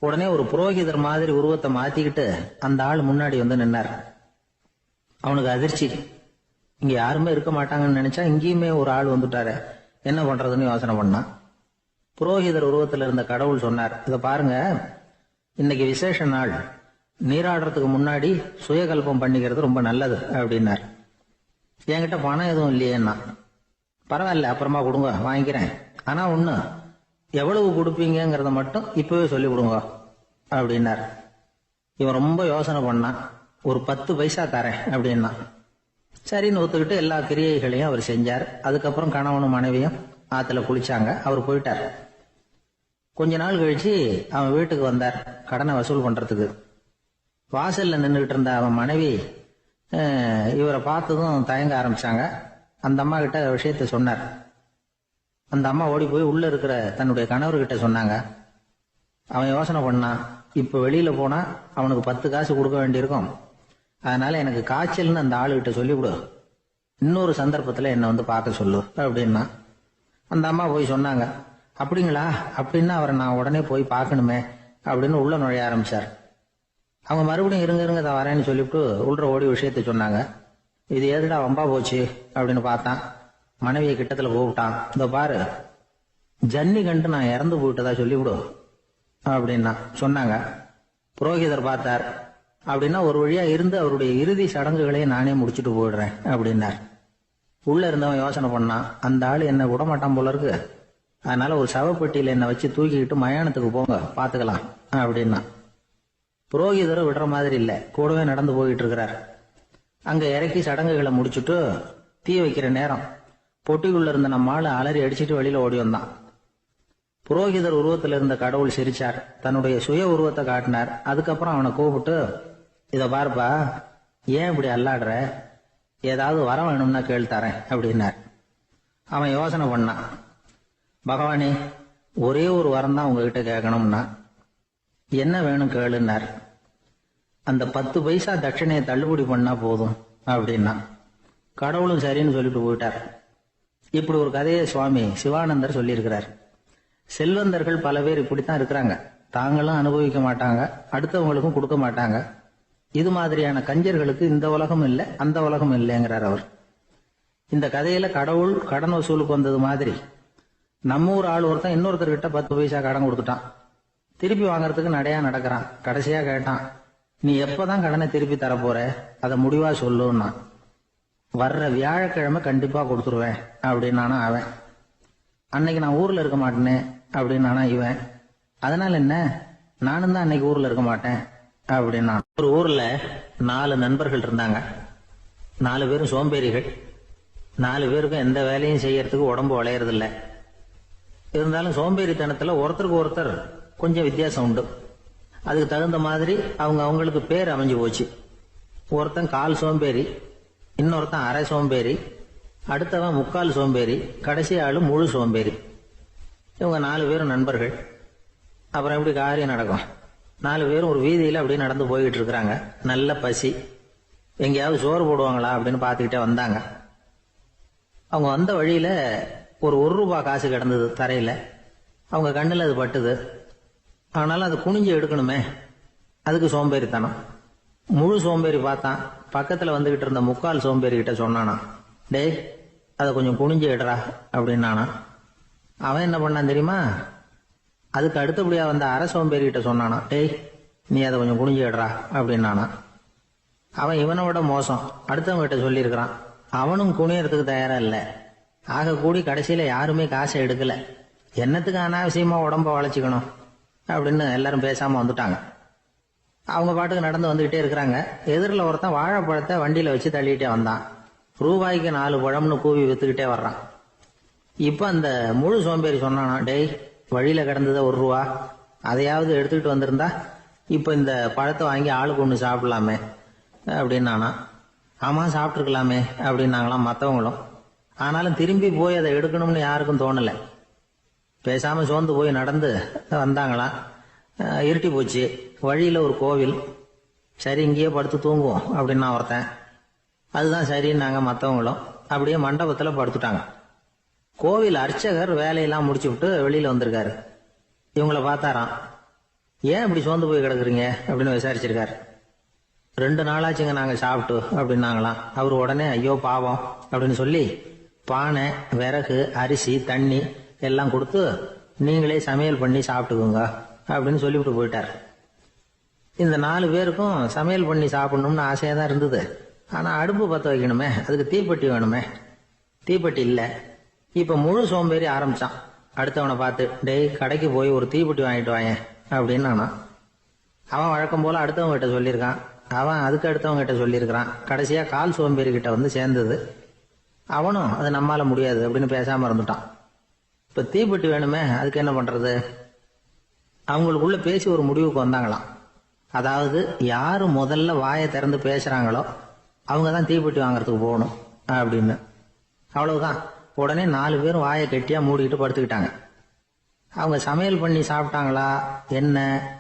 உடனே ஒரு புரோகிதர் மாதிரி உருவத்தை மாத்திக்கிட்டு அந்த ஆள் முன்னாடி வந்து நின்னார். அவனுக்கு அதிர்ச்சி, இங்க யாருமே இருக்க மாட்டாங்கன்னு நினைச்சா இங்கேயுமே ஒரு ஆள் வந்துட்டாரு, என்ன பண்றதுன்னு யோசனை பண்ணான். புரோகிதர் உருவத்தில் இருந்த கடவுள் சொன்னார், இதை பாருங்க, இன்னைக்கு விசேஷ நாள், நீராடுறதுக்கு முன்னாடி சுயகல்பம் பண்ணிக்கிறது ரொம்ப நல்லது அப்படின்னார். என்கிட்ட பணம் எதுவும் இல்லையேன்னா, பரவாயில்ல அப்புறமா கொடுங்க வாங்கிக்கிறேன், ஆனா ஒண்ணு, எவ்வளவு கொடுப்பீங்கிறத மட்டும் இப்பவே சொல்லி கொடுங்க அப்படின்னார். இவன் ரொம்ப யோசனை பண்ணான், ஒரு 10 பைசா தரேன் அப்படின்னா. சரின்னு ஒத்துக்கிட்டு எல்லா கிரியைகளையும் அவர் செஞ்சார். அதுக்கப்புறம் கணவனும் மனைவியும் ஆத்துல குளிச்சாங்க. அவர் போயிட்டார். கொஞ்ச நாள் கழிச்சு அவன் வீட்டுக்கு வந்தார் கடனை வசூல் பண்றதுக்கு. வாசல்ல நின்றுகிட்டு இருந்த அவன் மனைவி இவரை பார்த்ததும் தயங்க ஆரம்பிச்சாங்க. அந்த அம்மா கிட்ட விஷயத்த சொன்னார். அந்த அம்மா ஓடி போய் உள்ள இருக்கிற தன்னுடைய கணவர்கிட்ட சொன்னாங்க. அவன் யோசனை பண்ணான், இப்ப வெளியில போனா அவனுக்கு 10 காசு கொடுக்க வேண்டியிருக்கும், அதனால எனக்கு காய்ச்சல்னு அந்த ஆளுகிட்ட சொல்லிவிடு, இன்னொரு சந்தர்ப்பத்துல என்னை வந்து பார்க்க சொல்லு அப்படின்னா. அந்த அம்மா போய் சொன்னாங்க. அப்படிங்களா, அப்படின்னா அவரை நான் உடனே போய் பார்க்கணுமே அப்படின்னு உள்ள நுழைய ஆரம்பிச்சார். அவங்க மறுபடியும் இருங்க தான் வரேன்னு சொல்லிவிட்டு உள்ள ஓடி விஷயத்த சொன்னாங்க. இது எதுடா வம்பா போச்சு அப்படின்னு பார்த்தான். மனைவியை கிட்டத்துல கூப்பிட்டான், இந்த பாரு, ஜன்னி கண்டு நான் இறந்து போயிட்டதா சொல்லிவிடு அப்படின்னா சொன்னாங்க. புரோகிதர் பார்த்தார். அப்படின்னா ஒரு வழியா இருந்து அவருடைய இறுதி சடங்குகளையும் நானே முடிச்சுட்டு போயிடுறேன் அப்படின்னார். உள்ள இருந்தவன் யோசனை பண்ணான், அந்த ஆள் என்ன விடமாட்டான் போல இருக்கு, அதனால ஒரு சவப்பெட்டியில என்னை வச்சு தூக்கிக்கிட்டு மயானத்துக்கு போங்க பாத்துக்கலாம் அப்படின்னா. புரோகிதரும் விடுற மாதிரி இல்ல, கூடவே நடந்து போயிட்டு இருக்கிறார். அங்க இறக்கி சடங்குகளை முடிச்சுட்டு தீ வைக்கிற நேரம் பொட்டிக்குள்ள இருந்த நம்ம ஆளு அலறி அடிச்சுட்டு வெளியில ஓடி வந்தான். புரோகிதர் உருவத்துல இருந்த கடவுள் சிரிச்சார், தன்னுடைய சுய உருவத்தை காட்டினார். அதுக்கப்புறம் அவனை கூப்பிட்டு, இத பாருப்பா, ஏன் இப்படி அல்லாடுற, ஏதாவது வரம் வேணும்னா கேள் தரேன் அப்படின்னார். அவன் யோசனை பண்ணான், பகவானே, ஒரே ஒரு வரம் தான் உங்ககிட்ட கேட்கணும்னா. என்ன வேணும் கேளுன்னார். அந்த 10 பைசா தட்சணையை தள்ளுபடி பண்ணா போதும் அப்படின்னா. கடவுளும் சரின்னு சொல்லிட்டு போயிட்டார். இப்படி ஒரு கதையை சுவாமி சிவானந்தர் சொல்லியிருக்கிறார். செல்வந்தர்கள் பல பேர் இப்படித்தான் இருக்கிறாங்க, தாங்களும் அனுபவிக்க மாட்டாங்க, அடுத்தவங்களுக்கும் கொடுக்க மாட்டாங்க. இது மாதிரியான கஞ்சர்களுக்கு இந்த உலகம் இல்லை அந்த உலகம் இல்லைங்கிறார் அவர். இந்த கதையில கடவுள் கடன் வசூலுக்கு வந்தது மாதிரி நம்ம ஊர் ஆள் ஒருத்தன் இன்னொருத்தர்கிட்ட 10 பைசா கடன் கொடுத்துட்டான். திருப்பி வாங்கறதுக்கு நடையா நடக்கிறான். கடைசியா கேட்டான், நீ எப்பதான் கடனை திருப்பி தரப்போற, அதை முடிவா சொல்லுன்னா. வர்ற வியாழக்கிழமை கண்டிப்பா கொடுத்துருவேன் அப்படின்னானா அவன். அன்னைக்கு நான் ஊர்ல இருக்க மாட்டேனே அப்படின்னானா இவன். அதனால என்ன, நானும் தான் அன்னைக்கு ஊர்ல இருக்க மாட்டேன் அப்படின்னா. ஒரு ஊர்ல 4 நண்பர்கள் இருந்தாங்க. 4 பேரும் சோம்பேறிகள். 4 பேருக்கும் எந்த வேலையும் செய்யறதுக்கு உடம்பு வளையறது இல்லை. இருந்தாலும் சோம்பேறித்தனத்துல ஒருத்தருக்கு ஒருத்தர் கொஞ்சம் வித்தியாசம் உண்டு. அதுக்கு தகுந்த மாதிரி அவங்களுக்கு பேர் அமைஞ்சு போச்சு. ஒருத்தன் கால் சோம்பேறி, இன்னொருத்தன் அரை சோம்பேறி, அடுத்தவன் முக்கால் சோம்பேறி, கடைசி ஆளு முழு சோம்பேறி. இவங்க 4 பேரும் நண்பர்கள். அப்புறம் எப்படி காரியம் நடக்கும்? 4 பேரும் ஒரு வீதியில அப்படியே நடந்து போய்கிட்டு இருக்கிறாங்க. நல்ல பசி, எங்கேயாவது சோறு போடுவாங்களா அப்படின்னு பார்த்துக்கிட்டே வந்தாங்க. அவங்க வந்த வழியில ஒரு 1 ரூபாய் காசு கிடந்தது தரையில. அவங்க கண்ணுல அது பட்டுது. ஆனாலும் அது குனிஞ்சு எடுக்கணுமே, அதுக்கு சோம்பேறித்தனம். முழு சோம்பேறி பார்த்தான். பக்கத்துல வந்துகிட்டு இருந்த முக்கால் சோம்பேறி கிட்ட சொன்னானா, டேய் அதை கொஞ்சம் குனிஞ்சு எடுறா அப்படின்னானா. அவன் என்ன பண்ணான் தெரியுமா, அதுக்கு அடுத்தபடியா வந்த அரை சோம்பேறி கிட்ட சொன்னானா, டேய் நீ அதை கொஞ்சம் குனிஞ்சு எடுறா அப்படின்னானா. அவன் இவனை விட மோசம், அடுத்தவங்க கிட்ட சொல்லியிருக்கிறான். அவனும் குனியறதுக்கு தயாரா இல்லை. ஆக கூடி கடைசியில யாருமே காசை எடுக்கல. என்னத்துக்கு அனாவசியமா உடம்ப வளைச்சிக்கணும் அப்படின்னு எல்லாரும் பேசாம வந்துட்டாங்க. அவங்க பாட்டுக்கு நடந்து வந்துகிட்டே இருக்கிறாங்க. எதிரில் ஒருத்தன் வாழைப்பழத்தை வண்டியில வச்சு தள்ளிட்டே வந்தான். ரூபாய்க்கு 4 பழம்னு கூவி வித்துக்கிட்டே வர்றான். இப்ப அந்த முழு சோம்பேறி சொன்னானா, டேய் வழியில கிடந்தது 1 ரூபா, அதையாவது எடுத்துக்கிட்டு வந்திருந்தா இப்போ இந்த பழத்தை வாங்கி ஆளுக்கு ஒன்று சாப்பிடலாமே அப்படின்னானா. ஆமாம் சாப்பிட்ருக்கலாமே அப்படின்னாங்களாம் மற்றவங்களும். ஆனாலும் திரும்பி போய் அதை எடுக்கணும்னு யாருக்கும் தோணலை. பேசாமல் சோர்ந்து போய் நடந்து வந்தாங்களாம். இருட்டி போச்சு. வழியில் ஒரு கோவில். சரி இங்கேயே படுத்து தூங்குவோம் அப்படின்னா ஒருத்தன். அதுதான் சரின்னாங்க மற்றவங்களும். அப்படியே மண்டபத்தில் படுத்துட்டாங்க. கோவில் அர்ச்சகர் வேலையெல்லாம் முடிச்சு விட்டு வெளியில் வந்திருக்காரு. இவங்கள பார்த்தாராம். ஏன் இப்படி சோர்ந்து போய் கிடக்குறீங்க அப்படின்னு விசாரிச்சிருக்காரு. 2 நாளாச்சுங்க நாங்கள் சாப்பிட்டு அப்படின்னாங்களாம். அவர் உடனே ஐயோ பாவம் அப்படின்னு சொல்லி பானை, விறகு, அரிசி, தண்ணி எல்லாம் கொடுத்து நீங்களே சமையல் பண்ணி சாப்பிட்டுக்குங்க அப்படின்னு சொல்லிவிட்டு போயிட்டார். இந்த 4 பேருக்கும் சமையல் பண்ணி சாப்பிடணும்னு ஆசையாக தான் இருந்தது. ஆனால் அடுப்பு பற்ற வைக்கணுமே, அதுக்கு தீப்பெட்டி வேணுமே. தீப்பெட்டி இல்லை. இப்போ முழு சோம்பேறி ஆரம்பிச்சான். அடுத்தவனை பார்த்து டேய் கடைக்கு போய் ஒரு தீப்பெட்டி வாங்கிட்டு வாயேன் அப்படின்னு அவன் வழக்கம் போல அடுத்தவங்க கிட்ட சொல்லியிருக்கான். அவன் அதுக்கு அடுத்தவங்க கிட்ட சொல்லியிருக்கிறான். கடைசியா கால் சோம்பேறி கிட்ட வந்து சேர்ந்தது. அவனும் அது நம்மால முடியாது அப்படின்னு பேசாம இருந்துட்டான். இப்ப தீப்பெட்டி வேணுமே, அதுக்கு என்ன பண்றது? அவங்களுக்குள்ள பேசி ஒரு முடிவுக்கு வந்தாங்களாம். அதாவது யாரு முதல்ல வாயை திறந்து பேசுறாங்களோ அவங்க தான் தீப்பெட்டி வாங்கறதுக்கு போகணும் அப்படின்னு. அவ்வளவுதான். உடனே 4 பேரும் வாயை கெட்டியா மூடிக்கிட்டு படுத்துக்கிட்டாங்க. அவங்க சமையல் பண்ணி சாப்பிட்டாங்களா என்ன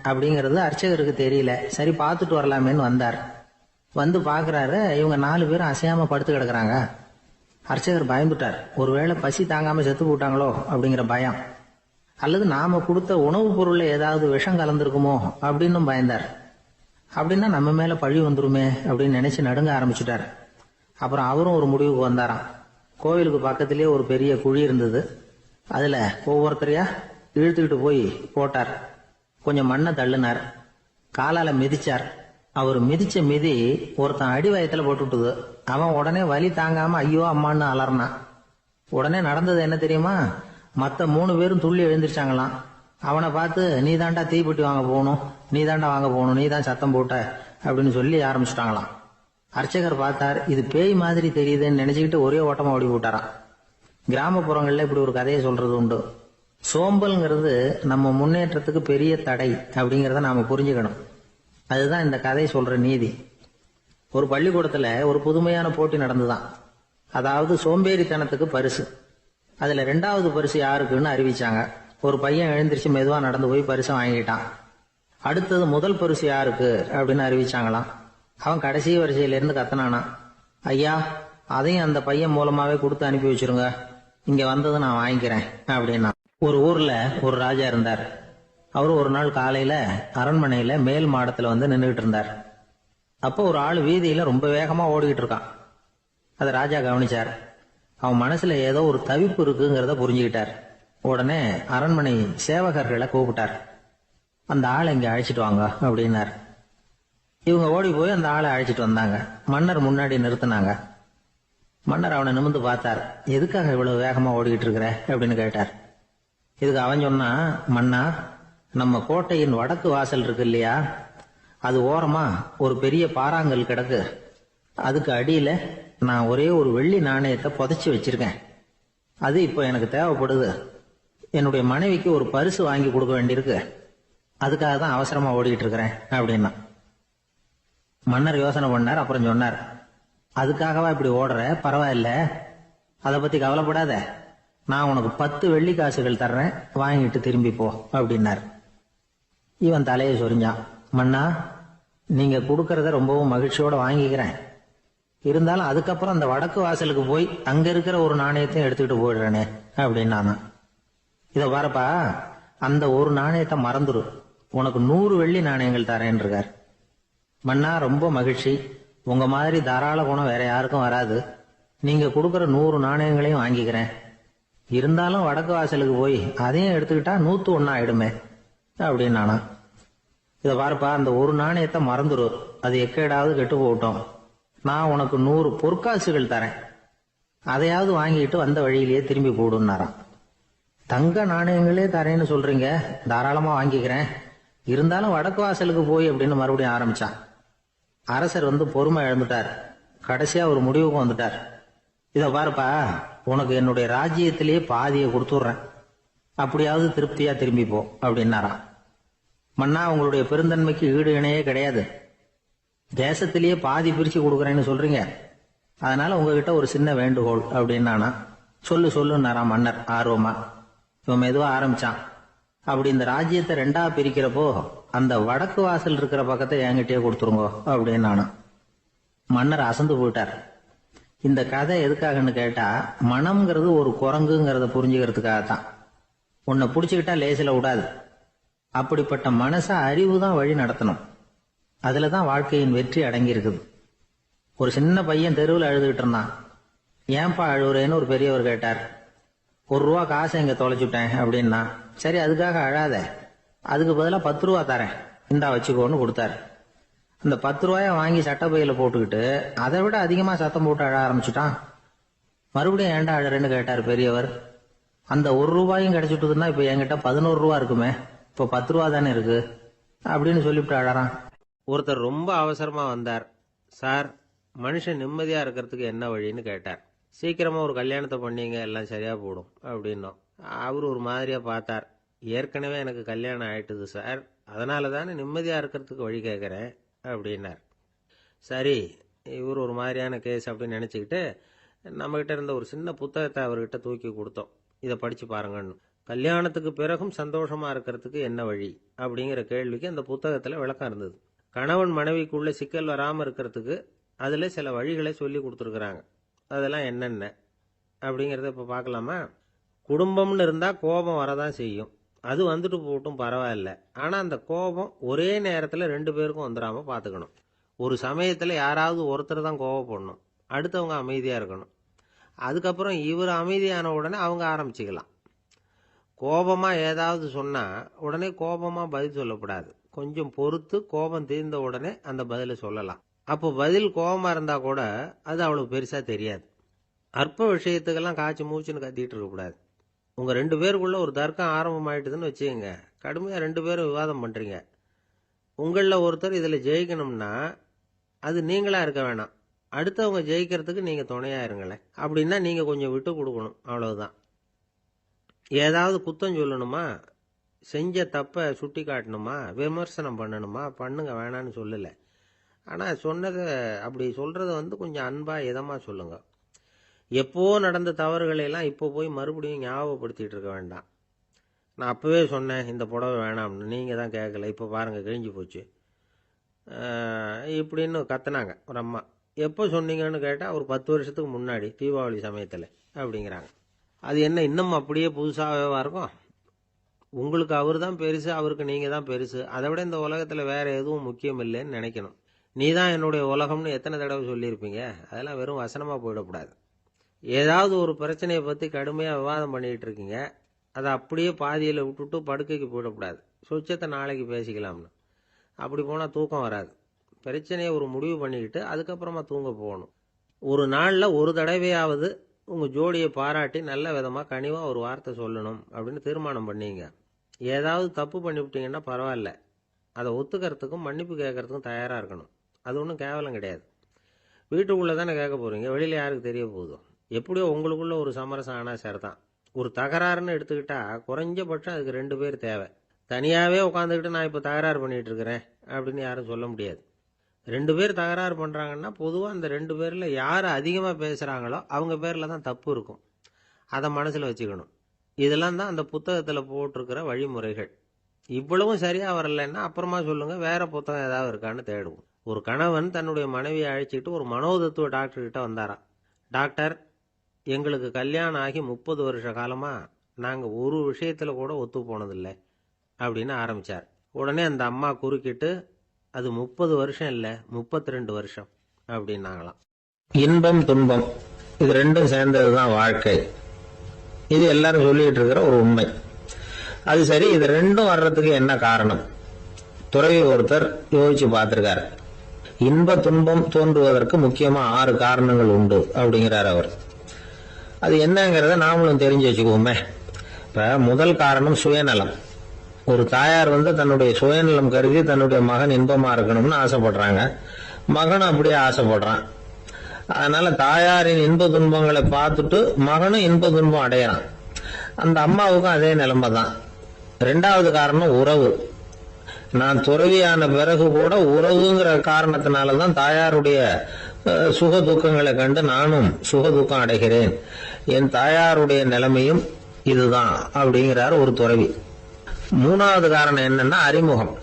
அப்படிங்கிறது அர்ச்சகருக்கு தெரியல. சரி பார்த்துட்டு வரலாமேன்னு வந்தார். வந்து பார்க்குறாரு, இவங்க 4 பேரும் அசையாம படுத்து கிடக்குறாங்க. அர்ச்சகர் பயந்துட்டார். ஒருவேளை பசி தாங்காம செத்து போட்டாங்களோ அப்படிங்கிற பயம், அல்லது நாம கொடுத்த உணவுப் பொருள்ல ஏதாவது விஷம் கலந்துருக்குமோ அப்படின்னு பயந்தார். அப்படின்னா நம்ம மேல பழி வந்துருமே அப்படின்னு நினைச்சு நடுங்க ஆரம்பிச்சுட்டார். அப்புறம் அவரும் ஒரு முடிவுக்கு வந்தாராம். கோவிலுக்கு பக்கத்திலேயே ஒரு பெரிய குழி இருந்தது. அதுல ஒவ்வொருத்தரையா இழுத்துக்கிட்டு போய் போட்டார். கொஞ்சம் மண்ணை தள்ளினார். காலால மிதிச்சார். அவர் மிதிச்ச மிதி ஒருத்தன் அடி வயத்துல போட்டுவிட்டது. அவன் உடனே வலி தாங்காம ஐயோ அம்மான்னு அலர்னான். உடனே நடந்தது என்ன தெரியுமா? மத்த 3 பேரும் துள்ளி எழுந்திருச்சாங்களாம். அவனை பார்த்து நீ தாண்டா தீப்பெட்டி வாங்க போகணும், நீ தாண்டா வாங்க போகணும், நீ தான் சத்தம் போட்ட அப்படின்னு சொல்லி ஆரம்பிச்சுட்டாங்களாம். அர்ச்சகர் பார்த்தார். இது பேய் மாதிரி தெரியுதுன்னு நினைச்சுக்கிட்டு ஒரே ஓட்டமா ஓடி போட்டாராம். கிராமப்புறங்கள்ல இப்படி ஒரு கதையை சொல்றது உண்டு. சோம்பல்ங்கிறது நம்ம முன்னேற்றத்துக்கு பெரிய தடை அப்படிங்கறத நாம புரிஞ்சுக்கணும். அதுதான் இந்த கதை சொல்ற நீதி. ஒரு பள்ளிக்கூடத்துல ஒரு புதுமையான போட்டி நடந்துதான். அதாவது சோம்பேறித்தனத்துக்கு பரிசு. அதுல 2வது பரிசு யாருக்குன்னு அறிவிச்சாங்க. ஒரு பையன் எழுந்திருச்சு மெதுவா நடந்து போய் பரிசை வாங்கிட்டான். அடுத்தது முதல் பரிசு யாருக்கு அப்படின்னு அறிவிச்சாங்களாம். அவன் கடைசி வரிசையில இருந்து கத்தனானா, ஐயா அதையும் அந்த பையன் மூலமாவே கொடுத்து அனுப்பி வச்சிருங்க, இங்க வந்தது நான் வாங்கிக்கிறேன் அப்படின்னா. ஒரு ஊர்ல ஒரு ராஜா இருந்தார். அவரு ஒரு நாள் காலையில அரண்மனையில மேல் மாடத்துல வந்து நின்றுகிட்டு இருந்தார். அப்போ ஒரு ஆள் வீதியில ரொம்ப வேகமா ஓடிக்கிட்டு இருக்கான். அதை ராஜா கவனிச்சார். அவன் மனசுல ஏதோ ஒரு தவிப்பு இருக்குங்கிறத புரிஞ்சுக்கிட்டார். உடனே அரண்மனை சேவகர்களை கூப்பிட்டார். அந்த ஆளை இங்க அழைச்சிட்டு வாங்க அப்படின்னார். இவங்க ஓடி போய் அந்த ஆளை அழைச்சிட்டு வந்தாங்க. மன்னர் முன்னாடி நிறுத்தினாங்க. மன்னர் அவனை நிமிர்ந்து பார்த்தார். எதுக்காக இவ்வளவு வேகமா ஓடிக்கிட்டு இருக்கிற அப்படின்னு கேட்டார். இதுக்கு அவன் சொன்னா, மன்னா நம்ம கோட்டையின் வடக்கு வாசல் இருக்கு இல்லையா, அது ஓரமா ஒரு பெரிய பாறாங்கல் கிடக்கு. அதுக்கு அடியில நான் ஒரே ஒரு வெள்ளி நாணயத்தை புதைச்சி வச்சிருக்கேன். அது இப்போ எனக்கு தேவைப்படுது. என்னுடைய மனைவிக்கு ஒரு பரிசு வாங்கி கொடுக்க வேண்டியிருக்கு. அதுக்காக தான் அவசரமா ஓடிக்கிட்டு இருக்கிறேன் அப்படின்னா. மன்னர் யோசனை பண்ணார். அப்புறம் சொன்னார், அதுக்காகவா இப்படி ஓடுற? பரவாயில்ல, அதை பத்தி கவலைப்படாத. நான் உனக்கு 10 வெள்ளி காசுகள் தர்றேன், வாங்கிட்டு திரும்பி போ அப்படின்னார். இவன் தலையை சொரிஞ்சான். மன்னா நீங்க கொடுக்கறத ரொம்பவும் மகிழ்ச்சியோட வாங்கிக்கிறேன். இருந்தாலும் அதுக்கப்புறம் அந்த வடக்கு வாசலுக்கு போய் அங்க இருக்கிற ஒரு நாணயத்தையும் எடுத்துக்கிட்டு போயிடுறேனே அப்படின்னா. இத பாருப்பா, அந்த ஒரு நாணயத்தை மறந்துடு, உனக்கு 100 வெள்ளி நாணயங்கள் தரேன் இருக்கார். மன்னா ரொம்ப மகிழ்ச்சி, உங்க மாதிரி தாராள குணம் வேற யாருக்கும் வராது. நீங்க கொடுக்கற 100 நாணயங்களையும் வாங்கிக்கிறேன். இருந்தாலும் வடக்கு வாசலுக்கு போய் அதையும் எடுத்துக்கிட்டா 101 ஆயிடுமே அப்படின்னானா. இத பாருப்பா, அந்த ஒரு நாணயத்தை மறந்துடு, அது எக்கேடாவது கெட்டு போகட்டும். நான் உனக்கு 100 பொற்காசுகள் தரேன், அதையாவது வாங்கிட்டு வந்த வழியிலேயே திரும்பி போடுன்னாராம். தங்க நாணயங்களே தரேன்னு சொல்றீங்க, தாராளமா வாங்கிக்கிறேன். இருந்தாலும் வடக்கு வாசலுக்கு போய் அப்படின்னு மறுபடியும் ஆரம்பிச்சான். அரசர் வந்து பொறுமை இழந்துட்டார். கடைசியா ஒரு முடிவுக்கு வந்துட்டார். இத பாருப்பா, உனக்கு என்னுடைய ராஜ்யத்திலேயே பாதியை கொடுத்துடுறேன், அப்படியாவது திருப்தியா திரும்பி போ அப்படின்னாராம். மன்னா, உங்களுடைய பெருந்தன்மைக்கு ஈடு இணையே கிடையாது. தேசத்திலேயே பாதி பிரிச்சு கொடுக்குறேன்னு சொல்றீங்க. அதனால உங்ககிட்ட ஒரு சின்ன வேண்டுகோள் அப்படின்னானா. சொல்லுன்னாராம் மன்னர் ஆர்வமா. இவன் மெதுவா ஆரம்பிச்சான். அப்படி இந்த ராஜ்யத்தை ரெண்டா பிரிக்கிறப்போ அந்த வடக்கு வாசல் இருக்கிற பக்கத்தை என்கிட்டயே கொடுத்துருங்கோ அப்படின்னு மன்னர் அசந்து போயிட்டார். இந்த கதை எதுக்காகன்னு கேட்டா, மனம்ங்கிறது ஒரு குரங்குங்கிறத புரிஞ்சுக்கிறதுக்காகத்தான். உன்னை புடிச்சுக்கிட்டா லேசில விடாது. அப்படிப்பட்ட மனச அறிவு தான் வழி நடத்தணும். அதுலதான் வாழ்க்கையின் வெற்றி அடங்கி இருக்குது. ஒரு சின்ன பையன் தெருவில் அழுதுகிட்டு இருந்தான். ஏன்பா அழுவுறேன்னு ஒரு பெரியவர் கேட்டார். ₹1 காசை இங்க தொலைச்சுட்டேன் அப்படின்னா. சரி, அதுக்காக அழாத, அதுக்கு பதிலா 10 ரூபா தரேன், இந்தா வச்சுக்கோன்னு கொடுத்தாரு. அந்த 10 ரூபாய வாங்கி சட்டப்பையில போட்டுக்கிட்டு அதை விட அதிகமா சத்தம் போட்டு அழ ஆரம்பிச்சுட்டான். மறுபடியும் ஏன்டா அழறேன்னு கேட்டார் பெரியவர். அந்த ₹1 கிடைச்சிட்டுதுன்னா இப்ப என்கிட்ட 11 ரூபா இருக்குமே, இப்ப 10 ரூபா தானே இருக்கு அப்படின்னு சொல்லிவிட்டு அழறான். ஒருத்தர் ரொம்ப அவசரமா வந்தார். சார், மனுஷன் நிம்மதியா இருக்கிறதுக்கு என்ன வழின்னு கேட்டார். சீக்கிரமா ஒரு கல்யாணத்தை பண்ணீங்க, எல்லாம் சரியா போடும் அப்படின்னோம். அவர் ஒரு மாதிரியா பார்த்தார். ஏற்கனவே எனக்கு கல்யாணம் ஆயிட்டுது சார், அதனால தானே நிம்மதியா இருக்கிறதுக்கு வழி கேட்கறேன் அப்படின்னார். சரி, இவர் ஒரு மாதிரியான கேஸ் அப்படின்னு நினைச்சுக்கிட்டு நம்மகிட்ட இருந்த ஒரு சின்ன புத்தகத்தை அவர்கிட்ட தூக்கி கொடுத்தோம். இதை படிச்சு பாருங்கன்னு. கல்யாணத்துக்கு பிறகும் சந்தோஷமா இருக்கிறதுக்கு என்ன வழி அப்படிங்கிற கேள்விக்கு அந்த புத்தகத்துல விளக்கம் இருந்தது. கணவன் மனைவிக்குள்ள சிக்கல் வராம இருக்கிறதுக்கு அதுல சில வழிகளை சொல்லி கொடுத்துருக்குறாங்க. அதெல்லாம் என்னென்ன அப்படிங்கிறத இப்ப பார்க்கலாமா? குடும்பம்னு இருந்தா கோபம் வரதான் செய்யும். அது வந்துட்டு போட்டும் பரவாயில்ல. ஆனா அந்த கோபம் ஒரே நேரத்துல 2 பேருக்கும் வந்துடாம பாத்துக்கணும். ஒரு சமயத்துல யாராவது ஒருத்தர் தான் கோபப்படணும், அடுத்தவங்க அமைதியா இருக்கணும். அதுக்கப்புறம் இவர் அமைதியான உடனே அவங்க ஆரம்பிச்சுக்கலாம். கோபமா ஏதாவது சொன்னா உடனே கோபமா பதில் சொல்லக்கூடாது. கொஞ்சம் பொறுத்து கோபம் தீர்ந்த உடனே அந்த பதிலை சொல்லலாம். அப்போ பதில் கோபமா இருந்தா கூட அது அவ்வளவு பெருசா தெரியாது. அற்ப விஷயத்துக்கெல்லாம் காய்ச்சி மூச்சுன்னு கத்திட்டு இருக்கக்கூடாது. உங்க 2 பேருக்குள்ள ஒரு தர்க்கம் ஆரம்பம் ஆயிட்டுதுன்னு வச்சுக்கோங்க. கடுமையா 2 பேரும் விவாதம் பண்றீங்க. உங்கள ஒருத்தர் இதுல ஜெயிக்கணும்னா அது நீங்களா இருக்க வேணாம், அடுத்தவங்க ஜெயிக்கிறதுக்கு நீங்க துணையா இருங்களேன். அப்படின்னா நீங்க கொஞ்சம் விட்டு கொடுக்கணும், அவ்வளவுதான். ஏதாவது குத்தம் சொல்லணுமா, செஞ்ச தப்ப சுட்டி காட்டணுமா, விமர்சனம் பண்ணணுமா, பண்ணுங்க, வேணான்னு சொல்லல. ஆனா சொன்னதை அப்படி சொல்றத கொஞ்சம் அன்பா இதமா சொல்லுங்க. எப்போ நடந்த தவறுகளை எல்லாம் இப்போ போய் மறுபடியும் ஞாபகப்படுத்திட்டு இருக்க வேண்டாம். நான் அப்பவே சொன்னேன் இந்த புடவை வேணாம்னு, நீங்க தான் கேட்கல, இப்போ பாருங்க கிழிஞ்சு போச்சு இப்படின்னு கத்துனாங்க ஒரு அம்மா. எப்போ சொன்னீங்கன்னு கேட்டா ஒரு 10 வருஷத்துக்கு முன்னாடி தீபாவளி சமயத்துல அப்படிங்கிறாங்க. அது என்ன இன்னும் அப்படியே புதுசாகவா இருக்கும்? உங்களுக்கு அவர் தான் பெருசு, அவருக்கு நீங்க தான் பெருசு. அதை விட இந்த உலகத்துல வேற எதுவும் முக்கியம் இல்லைன்னு நினைக்கணும். நீ தான் என்னுடைய உலகம்னு எத்தனை தடவை சொல்லியிருப்பீங்க? அதெல்லாம் வெறும் வசனமா போயிடக்கூடாது. ஏதாவது ஒரு பிரச்சனையை பத்தி கடுமையா விவாதம் பண்ணிட்டு இருக்கீங்க, அதை அப்படியே பாதியில விட்டுட்டு படுக்கைக்கு போயிடக்கூடாது. சொச்சத்தை நாளைக்கு பேசிக்கலாம்னு. அப்படி போனா தூக்கம் வராது. பிரச்சனையை ஒரு முடிவு பண்ணிக்கிட்டு அதுக்கப்புறமா தூங்க போகணும். ஒரு நாள்ல ஒரு தடவையாவது உங்க ஜோடியை பாராட்டி நல்ல விதமா கனிவா ஒரு வார்த்தை சொல்லணும் அப்படின்னு தீர்மானம் பண்ணீங்க. ஏதாவது தப்பு பண்ணிவிட்டீங்கன்னா பரவாயில்ல, அதை ஒத்துக்கிறதுக்கும் மன்னிப்பு கேட்கறதுக்கும் தயாரா இருக்கணும். அது ஒன்றும் கேவலம் கிடையாது. வீட்டுக்குள்ள தானே கேட்க போறீங்க, வெளியில யாருக்கு தெரிய போகுதோ? எப்படியோ உங்களுக்குள்ள ஒரு சமரசம் ஆனா சரிதான். ஒரு தகராறுன்னு எடுத்துக்கிட்டா குறைஞ்சபட்சம் அதுக்கு 2 பேர் தேவை. தனியாவே உட்காந்துக்கிட்டு நான் இப்ப தகராறு பண்ணிட்டு இருக்கிறேன் அப்படின்னு யாரும் சொல்ல முடியாது. 2 பேர் தகராறு பண்றாங்கன்னா பொதுவா அந்த 2 பேர்ல யாரு அதிகமா பேசுறாங்களோ அவங்க பேர்ல தான் தப்பு இருக்கும். அதை மனசுல வச்சுக்கணும். இதெல்லாம் தான் அந்த புத்தகத்துல போட்டிருக்கிற வழிமுறைகள். இவ்வளவும் சரியா வரலன்னா அப்புறமா சொல்லுங்க, வேற புத்தகம் ஏதாவது இருக்கான்னு தேடுவோம். ஒரு கணவன் தன்னுடைய மனைவியை அழைச்சிட்டு ஒரு மனோதத்துவ டாக்டர் கிட்ட வந்தாராம். டாக்டர், எங்களுக்கு கல்யாணம் ஆகி 30 வருஷ காலமா நாங்க ஒரு விஷயத்துல கூட ஒத்து போனதில்லை அப்படின்னு ஆரம்பிச்சார். உடனே அந்த அம்மா குறுக்கிட்டு, அது 30 வருஷம் இல்ல 32 வருஷம் அப்படின்னாங்களாம். இன்பம் துன்பம் இது ரெண்டும் சேர்ந்ததுதான் வாழ்க்கை. இது எல்லாரும் சொல்லிட்டு இருக்கிற ஒரு உண்மை. அது சரி, இது ரெண்டும் வர்றதுக்கு என்ன காரணம்? துறவி ஒருத்தர் யோசிச்சு பார்த்திருக்காரு. இன்ப துன்பம் தோன்றுவதற்கு முக்கியமா 6 காரணங்கள் உண்டு அப்படிங்கிறார் அவர். அது என்னங்கிறத நாமளும் தெரிஞ்சு வச்சுக்குவோமே. இப்ப முதல் காரணம் சுயநலம். ஒரு தாயார் தன்னுடைய சுயநலம் கருதி தன்னுடைய மகன் இன்பமா இருக்கணும்னு ஆசைப்படுறாங்க. மகனும் அப்படியே ஆசைப்படுறான். அதனால தாயாரின் இன்ப துன்பங்களை பார்த்துட்டு மகனும் இன்ப துன்பம் அடையறான். அந்த அம்மாவுக்கும் அதே நிலைமை தான். 2வது காரணம் உறவு. நான் துறவியான பிறகு கூட உறவுங்கிற காரணத்தினாலதான் தாயாருடைய சுக துக்கங்களை கண்டு நானும் சுக துக்கம் அடைகிறேன். என் தாயாருடைய நிலைமையும் இதுதான் அப்படிங்கிறார் ஒரு துறவி. மூணாவது காரணம் என்னன்னா அறிமுகம்.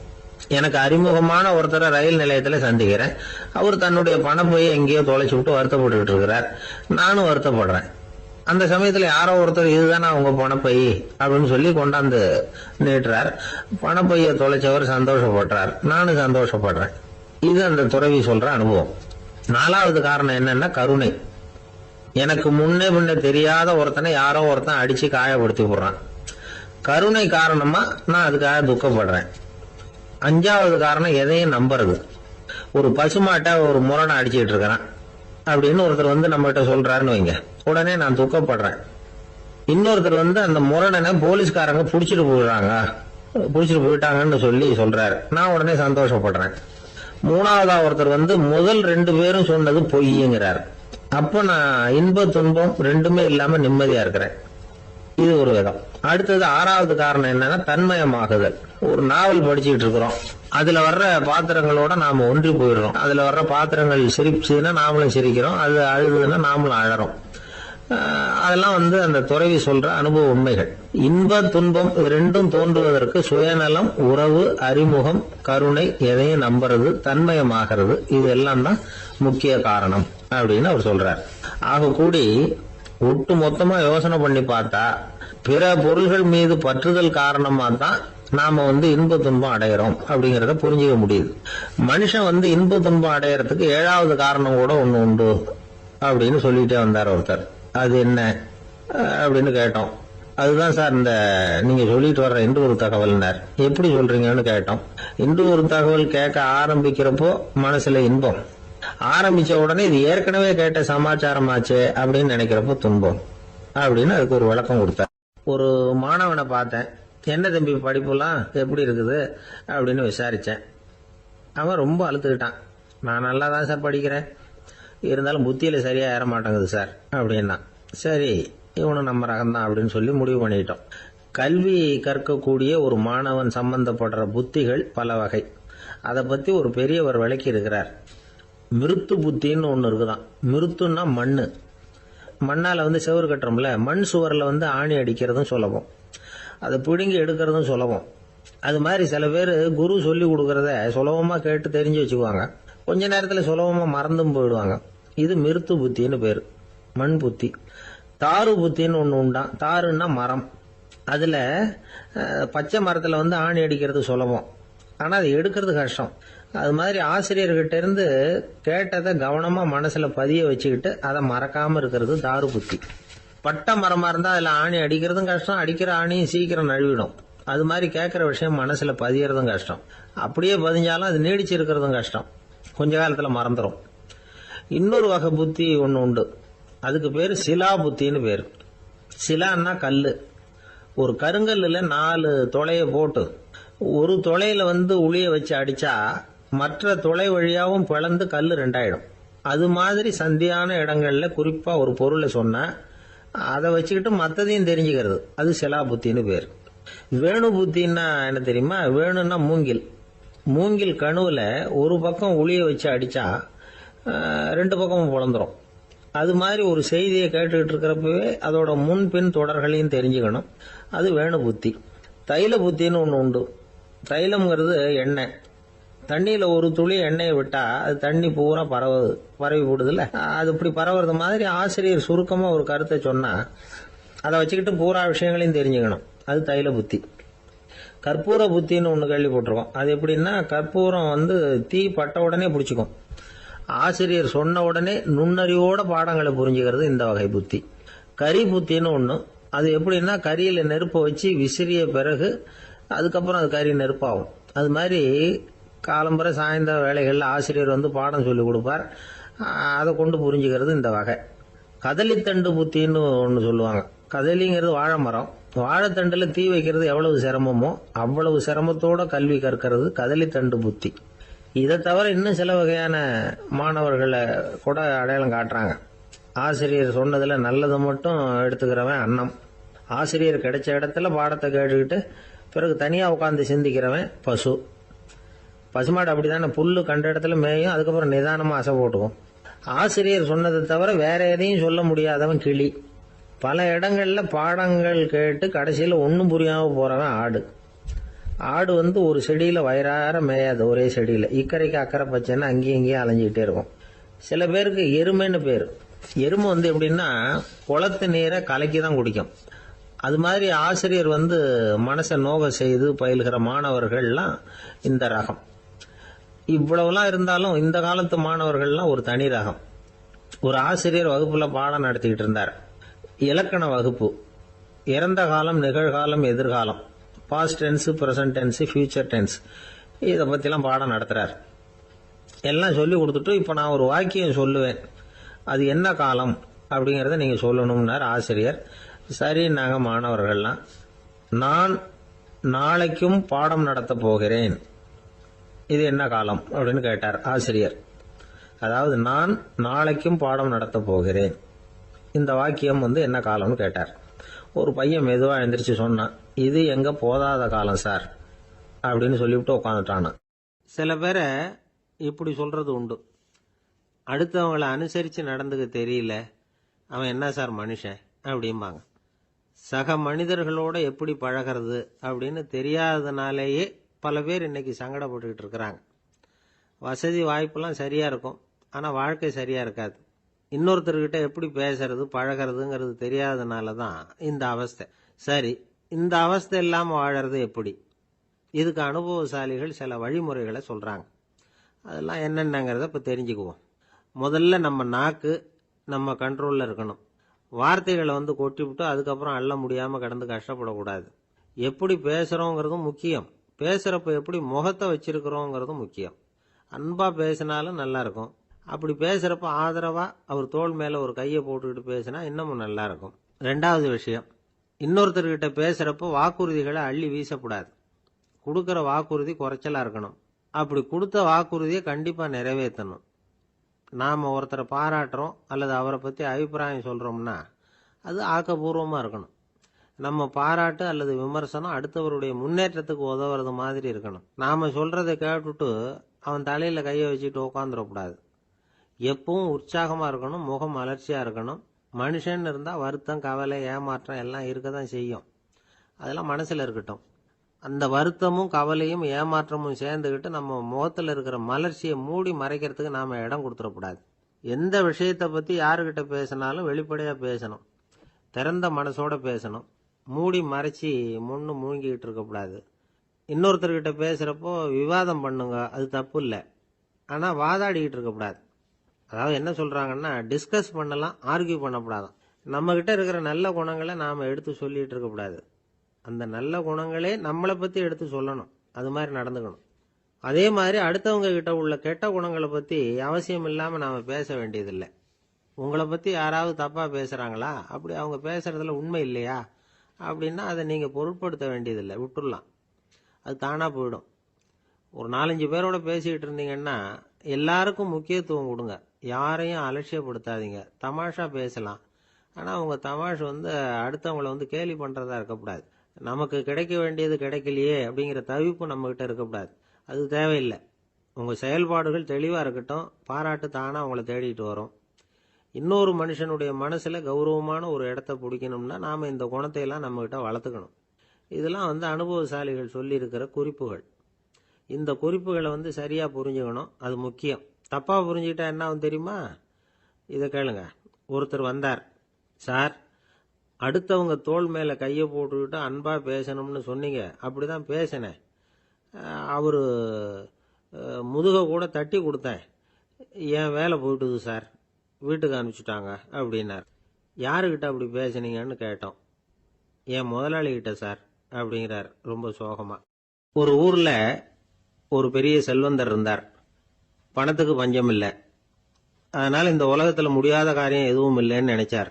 எனக்கு அறிமுகமான ஒருத்தரை ரயில் நிலையத்துல சந்திக்கிறேன். அவர் தன்னுடைய பணப்பையை எங்கேயோ தொலைச்சு விட்டு வருத்தப்பட்டு இருக்கிறார். நானும் வருத்தப்படுறேன். அந்த சமயத்துல யாரோ ஒருத்தர் இதுதானே அவங்க பணப்பை அப்படின்னு சொல்லி கொண்டாந்து நீட்டுறார். பணப்பைய தொலைச்சவர் சந்தோஷப்படுறார், நானும் சந்தோஷப்படுறேன். இது அந்த துறவி சொல்ற அனுபவம். நாலாவது காரணம் என்னன்னா கருணை. எனக்கு முன்னே பின்ன தெரியாத ஒருத்தனை யாரோ ஒருத்தன் அடிச்சு காயப்படுத்தி போடுறான். கருணை காரணமா நான் அதுக்காக துக்கப்படுறேன். அஞ்சாவது காரணம் எதையும் நம்புறது. ஒரு பசுமாட்டை ஒரு முரணை அடிச்சுட்டு இருக்கிறான் அப்படின்னு ஒருத்தர் வந்து நம்ம கிட்ட சொல்றாருன்னு வைங்க, உடனே நான் துக்கப்படுறேன். இன்னொருத்தர் வந்து அந்த முரணனை போலீஸ்காரங்க புடிச்சிட்டு போயிட்டாங்கன்னு சொல்லி சொல்றாரு, நான் உடனே சந்தோஷப்படுறேன். மூணாவதா ஒருத்தர் வந்து முதல் 2 பேரும் சொன்னது பொய்யுங்கிறார். அப்ப நான் இன்ப துன்பம் ரெண்டுமே இல்லாம நிம்மதியா இருக்கிறேன். இது ஒரு விதம். அடுத்தது 6வது காரணம் என்னன்னா தன்மயமாகுதல். ஒரு நாவல் படிச்சுட்டு இருக்கிறோம், அதுல வர்ற பாத்திரங்களோட நாம ஒன்றி போயிடுறோம். அதுல வர்ற பாத்திரங்கள் சிரிச்சுன்னா நாமளும் சிரிக்கிறோம், அது அழுதுன்னா நாமளும் அழறோம். அதெல்லாம் வந்து அந்த துறவி சொல்ற அனுபவ உண்மைகள். இன்ப துன்பம் ரெண்டும் தோன்றுவதற்கு சுயநலம், உறவு, அறிமுகம், கருணை, எதையும் நம்புறது, தன்மயமாகிறது, இது எல்லாம் தான் முக்கிய காரணம் அப்படின்னு அவர் சொல்றார். ஆக கூடி ஒட்டு மொத்தமா யோசனை பண்ணி பார்த்தா பிற பொருள்கள் மீது பற்றுதல் காரணமா தான் நாம வந்து இன்ப துன்பம் அடையிறோம் அப்படிங்கறத புரிஞ்சுக்க முடியுது. மனுஷன் வந்து இன்ப துன்பம் அடையறதுக்கு 7வது காரணம் கூட ஒண்ணு உண்டு அப்படின்னு சொல்லிட்டே வந்தார் ஒருத்தர். அது என்ன அப்படின்னு கேட்டோம். அதுதான் சார் இந்த நீங்க சொல்லிட்டு வர்ற இன்று ஒரு தகவல்னார். எப்படி சொல்றீங்கன்னு கேட்டோம். இன்று ஒரு தகவல் கேட்க ஆரம்பிக்கிறப்போ மனசுல இன்பம், ஆரம்பிச்ச உடனே இது ஏற்கனவே கேட்ட சமாச்சாரமாச்சே அப்படின்னு நினைக்கிறப்போ துன்பம் அப்படின்னு அதுக்கு ஒரு விளக்கம் கொடுத்தார். ஒரு மாணவனை பார்த்தேன். என்ன தம்பி படிப்புலாம் எப்படி இருக்குது அப்படின்னு விசாரிச்சேன். அவன் ரொம்ப அழுத்துக்கிட்டான். நான் நல்லா தான் சார் படிக்கிறேன், இருந்தாலும் புத்தியில சரியா ஏற மாட்டேங்குது சார் அப்படின்னா. சரி, இவனும் நம்ம ரகம்தான் அப்படின்னு சொல்லி முடிவு பண்ணிட்டோம். கல்வி கற்கக்கூடிய ஒரு மாணவன் சம்பந்தப்படுற புத்திகள் பல வகை. அதை பத்தி ஒரு பெரியவர் விளக்கி இருக்கிறார். மிருத்து புத்தின்னு ஒண்ணு இருக்குதான். மிருத்துன்னா மண்ணு. மண்ணால வந்து செவுறு கட்டுறோம்ல, மண் சுவரில் வந்து ஆணி அடிக்கிறதும் சுலபம், அதை பிடுங்கி எடுக்கிறதும் சுலபம். அது மாதிரி சில பேர் குரு சொல்லி கொடுக்கறத சுலபமா கேட்டு தெரிஞ்சு வச்சுக்குவாங்க, கொஞ்ச நேரத்துல சுலபமா மறந்தும் போயிடுவாங்க. இது மிருத்து புத்தின்னு பேரு, மண் புத்தி. தாரு புத்தின்னு ஒண்ணு உண்டான். தாருன்னா மரம். அதுல பச்சை மரத்துல வந்து ஆணி அடிக்கிறது சுலபம், ஆனா அது எடுக்கிறது கஷ்டம். அது மாதிரி ஆசிரியர்கிட்ட இருந்து கேட்டதை கவனமா மனசுல பதிய வச்சுக்கிட்டு அதை மறக்காம இருக்கிறது தாரு புத்தி. பட்டை மரமா இருந்தா அதுல ஆணி அடிக்கிறதும் கஷ்டம், அடிக்கிற ஆணியும் சீக்கிரம் நழுவிடும். அது மாதிரி கேட்கிற விஷயம் மனசுல பதியறதும் கஷ்டம். அப்படியே பதிஞ்சாலும் அது நீடிச்சு இருக்கிறதும் கஷ்டம், கொஞ்ச காலத்துல மறந்துடும். இன்னொரு வகை புத்தி ஒண்ணு உண்டு, அதுக்கு பேரு சிலா புத்தின்னு பேரு. சிலான்னா கல்லு. ஒரு கருங்கல்லுல 4 துளைய போட்டு ஒரு துளையில வந்து உளிய வச்சு அடிச்சா மற்ற துளை வழியாவும் பிளந்து கல்லு 2 ஆயிடும். அது மாதிரி சந்தியான இடங்கள்ல குறிப்பா ஒரு பொருளை சொன்னா அதை வச்சுக்கிட்டு மற்றதையும் தெரிஞ்சுக்கிறது, அது சிலா புத்தின்னு பேர். வேணு புத்தின்னா என்ன தெரியுமா? வேணுன்னா மூங்கில். மூங்கில் கணுவுல ஒரு பக்கம் உளிய வச்சு அடிச்சா 2 பக்கமும் பிளந்துரும். அது மாதிரி ஒரு செய்தியை கேட்டுக்கிட்டு இருக்கிறப்பவே அதோட முன்பின் தொடர்களையும் தெரிஞ்சுக்கணும், அது வேணு புத்தி. தைல புத்தின்னு ஒண்ணு உண்டு. தைலம்ங்கிறது எண்ணெய். தண்ணியில ஒரு துளி எண்ணெயை விட்டா அது தண்ணி பூரா பரவி போடுதுல்ல, அது இப்படி பரவுறது மாதிரி ஆசிரியர் சுருக்கமா ஒரு கருத்தை சொன்னா அதை வச்சுக்கிட்டு பூரா விஷயங்களையும் தெரிஞ்சுக்கணும், அது தைல புத்தி. கற்பூர புத்தின்னு ஒண்ணு கேள்விப்பட்டிருக்கோம். அது எப்படின்னா, கற்பூரம் வந்து தீ பட்ட உடனே பிடிச்சிக்கும். ஆசிரியர் சொன்ன உடனே நுண்ணறிவோட பாடங்களை புரிஞ்சுக்கிறது இந்த வகை புத்தி. கரி புத்தின்னு ஒண்ணு. அது எப்படின்னா, கரியில நெருப்பை வச்சு விசிறிய பிறகு அதுக்கப்புறம் அது கறி நெருப்பாகும். அது மாதிரி காலம்பரை சாயந்தர வேலைகள்ல ஆசிரியர் வந்து பாடம் சொல்லி கொடுப்பார், அதை கொண்டு புரிஞ்சுக்கிறது இந்த வகை. கதலித்தண்டு புத்தின்னு ஒன்று சொல்லுவாங்க. கதலிங்கிறது வாழை மரம். வாழைத்தண்டுல தீ வைக்கிறது எவ்வளவு சிரமமோ அவ்வளவு சிரமத்தோட கல்வி கற்கிறது கதலித்தண்டு புத்தி. இதை தவிர இன்னும் சில வகையான மாணவர்களை கூட அடையாளம் காட்டுறாங்க. ஆசிரியர் சொன்னதுல நல்லதை மட்டும் எடுத்துக்கிறவன் அன்னம். ஆசிரியர் கிடைச்ச இடத்துல பாடத்தை கேட்டுக்கிட்டு பிறகு தனியா உட்காந்து சிந்திக்கிறவன் பசு. பசுமாடு அப்படித்தானே, புல்லு கண்ட இடத்துல மேயும், அதுக்கப்புறம் நிதானமா அசை போட்டுக்கும். ஆசிரியர் சொன்னதை தவிர வேற எதையும் சொல்ல முடியாதவன் கிளி. பல இடங்கள்ல பாடங்கள் கேட்டு கடைசியில் ஒன்றும் புரியாம போறவன் ஆடு. ஆடு ஒரு செடியில வயிறார மேயாது, ஒரே செடியில இக்கரைக்கு அக்கறை பச்சைன்னா அங்கேயும் இங்கேயும் அலைஞ்சிக்கிட்டே இருக்கும். சில பேருக்கு எருமைன்னு பேர். எருமை எப்படின்னா குளத்து நீரை கலக்கி தான் குடிக்கும். அது மாதிரி ஆசிரியர் மனசை நோக செய்து பயில்கிற மாணவர்கள்லாம் இந்த ரகம். இவ்வளவுலாம் இருந்தாலும் இந்த காலத்து மாணவர்கள்லாம் ஒரு தனி ரகம். ஒரு ஆசிரியர் வகுப்புல பாடம் நடத்திக்கிட்டு இருந்தார். இலக்கண வகுப்பு. இறந்த காலம், நிகழ்காலம், எதிர்காலம், past tense, present tense, future tense, இதை பத்திலாம் பாடம் நடத்துறார். எல்லாம் சொல்லி கொடுத்துட்டு இப்ப நான் ஒரு வாக்கியம் சொல்லுவேன், அது என்ன காலம் அப்படிங்கறத நீங்க சொல்லணும்னார் ஆசிரியர். சரி, நாங்க மாணவர்கள்லாம், நான் நாளைக்கும் பாடம் நடத்த போகிறேன், இது என்ன காலம் அப்படின்னு கேட்டார் ஆசிரியர். அதாவது நான் நாளைக்கும் பாடம் நடத்த போகிறேன், இந்த வாக்கியம் என்ன காலம்னு கேட்டார். ஒரு பையன் மெதுவா எழுந்திரிச்சு சொன்னான், இது எங்க போதாத காலம் சார் அப்படின்னு சொல்லிவிட்டு உட்காந்துட்டானா. சில பேரை இப்படி சொல்றது உண்டு. அடுத்தவங்களை அனுசரிச்சு நடந்துக்க தெரியல, அவன் என்ன சார் மனுஷன் அப்படிம்பாங்க. சக மனிதர்களோட எப்படி பழகிறது அப்படின்னு தெரியாததுனாலேயே பல பேர் இன்னைக்கு சங்கடப்பட்டுக்கிட்டு இருக்கிறாங்க. வசதி வாய்ப்பெல்லாம் சரியா இருக்கும், ஆனா வாழ்க்கை சரியா இருக்காது. இன்னொருத்தர்கிட்ட எப்படி பேசுறது பழகிறதுங்கிறது தெரியாததுனால தான் இந்த அவஸ்தை. சரி, இந்த அவஸ்தை இல்லாம வாழறது எப்படி? இதுக்கு அனுபவசாலிகள் சில வழிமுறைகளை சொல்றாங்க. அதெல்லாம் என்னென்னங்கிறத இப்ப தெரிஞ்சுக்குவோம். முதல்ல நம்ம நாக்கு நம்ம கண்ட்ரோல்ல இருக்கணும். வார்த்தைகளை கொட்டிவிட்டு அதுக்கப்புறம் அள்ள முடியாம கடந்து கஷ்டப்படக்கூடாது. எப்படி பேசுறோங்கிறதும் முக்கியம், பேசுறப்ப எப்படி முகத்தை வச்சிருக்கிறோங்கிறதும் முக்கியம். அன்பா பேசினாலும் நல்லா இருக்கும். அப்படி பேசுறப்ப ஆதரவா அவர் தோள் மேல ஒரு கையை போட்டுக்கிட்டு பேசினா இன்னமும் நல்லா இருக்கும். ரெண்டாவது விஷயம், இன்னொருத்தர்கிட்ட பேசுறப்ப வாக்குறுதிகளை அள்ளி வீசக்கூடாது. கொடுக்கற வாக்குறுதி குறைச்சலா இருக்கணும். அப்படி கொடுத்த வாக்குறுதியை கண்டிப்பா நிறைவேற்றணும். நாம ஒருத்தரை பாராட்டுறோம் அல்லது அவரை பத்தி அபிப்பிராயம் சொல்றோம்னா அது ஆக்கப்பூர்வமா இருக்கணும். நம்ம பாராட்டு அல்லது விமர்சனம் அடுத்தவருடைய முன்னேற்றத்துக்கு உதவுறது மாதிரி இருக்கணும். நாம சொல்றதை கேட்டுட்டு அவன் தலையில கையை வச்சுட்டு உட்காந்துடக்கூடாது. எப்பவும் உற்சாகமா இருக்கணும், முகம் மலர்ச்சியா இருக்கணும். மனுஷன் இருந்தா வருத்தம், கவலை, ஏமாற்றம் எல்லாம் இருக்கதான் செய்யும். அதெல்லாம் மனசுல இருக்கட்டும். அந்த வருத்தமும் கவலையும் ஏமாற்றமும் சேர்ந்துகிட்டு நம்ம முகத்துல இருக்கிற மலர்ச்சியை மூடி மறைக்கிறதுக்கு நாம இடம் கொடுத்துடக்கூடாது. எந்த விஷயத்தை பத்தி யாருகிட்ட பேசினாலும் வெளிப்படையா பேசணும், திறந்த மனசோட பேசணும். மூடி மறைச்சி முன்னு மூழ்கிட்டு இருக்கக்கூடாது. இன்னொருத்தர்கிட்ட பேசுறப்போ விவாதம் பண்ணுங்க, அது தப்பு இல்லை. ஆனா வாதாடிக்கிட்டு இருக்கக்கூடாது. அதாவது என்ன சொல்றாங்கன்னா, டிஸ்கஸ் பண்ணலாம், ஆர்கியூ பண்ணக்கூடாதான். நம்ம கிட்ட இருக்கிற நல்ல குணங்களை நாம எடுத்து சொல்லிட்டு இருக்கக்கூடாது. அந்த நல்ல குணங்களே நம்மளை பத்தி எடுத்து சொல்லணும், அது மாதிரி நடந்துக்கணும். அதே மாதிரி அடுத்தவங்க கிட்ட உள்ள கெட்ட குணங்களை பத்தி அவசியம் இல்லாம நாம பேச வேண்டியதில்லை. உங்களை பத்தி யாராவது தப்பா பேசுறாங்களா, அப்படி அவங்க பேசுறதுல உண்மை இல்லையா அப்படின்னா அதை நீங்க பொருட்படுத்த வேண்டியதில்லை, விட்டுடலாம். அது தானா போயிடும். ஒரு 4-5 பேரோட பேசிக்கிட்டு இருந்தீங்கன்னா எல்லாருக்கும் முக்கியத்துவம் கொடுங்க, யாரையும் அலட்சியப்படுத்தாதீங்க. தமாஷா பேசலாம், ஆனா உங்க தமாஷ் அடுத்தவங்களை கேலி பண்றதா இருக்கக்கூடாது. நமக்கு கிடைக்க வேண்டியது கிடைக்கலையே அப்படிங்கிற தவிப்பு நம்ம கிட்ட இருக்கக்கூடாது, அது தேவையில்லை. உங்க செயல்பாடுகள் தெளிவா இருக்கட்டும், பாராட்டு தானா உங்களை தேடிட்டு வரும். இன்னொரு மனுஷனுடைய மனசுல கௌரவமான ஒரு இடத்த பிடிக்கணும்னா நாம இந்த குணத்தை எல்லாம் நம்ம கிட்ட வளர்த்துக்கணும். இதெல்லாம் அனுபவசாலிகள் சொல்லி இருக்கிற குறிப்புகள். இந்த குறிப்புகளை சரியா புரிஞ்சுக்கணும், அது முக்கியம். தப்பா புரிஞ்சுக்கிட்டா என்ன ஆகும் தெரியுமா? இதை கேளுங்க. ஒருத்தர் வந்தார், சார் அடுத்தவங்க தோள் மேல கையை போட்டுக்கிட்டு அன்பா பேசணும்னு சொன்னீங்க, அப்படிதான் பேசினேன். அவரு முதுக கூட தட்டி கொடுத்தேன், என் வேலை போயிட்டுது சார், வீட்டுக்கு அனுப்பிச்சுட்டாங்க அப்படின்னார். யாருக்கிட்ட அப்படி பேசுனீங்கன்னு கேட்டோம். என் முதலாளி கிட்ட சார் அப்படிங்கிறார் ரொம்ப சோகமா. ஒரு ஊர்ல ஒரு பெரிய செல்வந்தர் இருந்தார். பணத்துக்கு பஞ்சம் இல்லை. அதனால இந்த உலகத்துல முடியாத காரியம் எதுவும் இல்லைன்னு நினைச்சார்.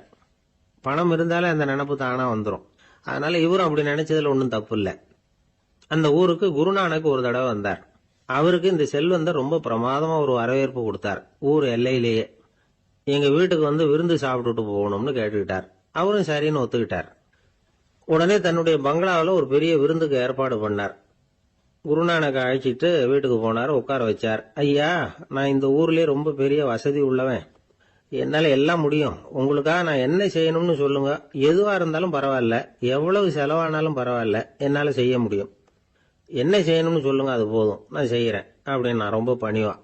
பணம் இருந்தாலே அந்த நினைப்பு தானா வந்துடும். அதனால இவரும் அப்படி நினைச்சதுல ஒன்றும் தப்பு இல்லை. அந்த ஊருக்கு குருநானக் ஒரு தடவை வந்தார். அவருக்கு இந்த செல்வந்தர் ரொம்ப பிரமாதமா ஒரு வரவேற்பு கொடுத்தார். ஊர் எல்லையிலேயே எங்க வீட்டுக்கு விருந்து சாப்பிட்டுட்டு போகணும்னு கேட்டுக்கிட்டார். அவரும் சரின்னு ஒத்துக்கிட்டார். உடனே தன்னுடைய பங்களாவில் ஒரு பெரிய விருந்துக்கு ஏற்பாடு பண்ணார். குருநானக் அழைச்சிட்டு வீட்டுக்கு போனார், உட்கார வச்சார். ஐயா, நான் இந்த ஊர்லயே ரொம்ப பெரிய வசதி உள்ளவன், என்னால எல்லாம் முடியும், உங்களுக்காக நான் என்ன செய்யணும்னு சொல்லுங்க, எதுவா இருந்தாலும் பரவாயில்ல, எவ்வளவு செலவானாலும் பரவாயில்ல, என்னால செய்ய முடியும், என்ன செய்யணும்னு சொல்லுங்க, அது போதும், நான் செய்யறேன் அப்படின்னு நான் ரொம்ப பணிவா.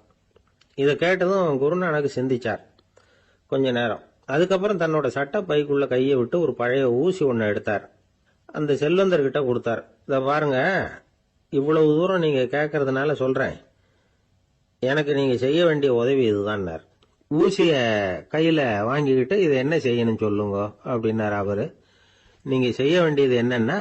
இதை கேட்டதும் குருநானக் சிந்திச்சார் கொஞ்ச நேரம். அதுக்கப்புறம் தன்னோட சட்ட பைக்குள்ள கையை விட்டு ஒரு பழைய ஊசி ஒன்று எடுத்தார். அந்த செல்வந்தர்கிட்ட கொடுத்தார். இதை பாருங்க, இவ்வளவு தூரம் நீங்க கேட்கறதுனால சொல்றேன், எனக்கு நீங்க செய்ய வேண்டிய உதவி இதுதான்னார். ஊசிய கையில வாங்கிக்கிட்டு இதை என்ன செய்யணும் சொல்லுங்க அப்படின்னார் அவரு. நீங்க செய்ய வேண்டியது என்னன்னா,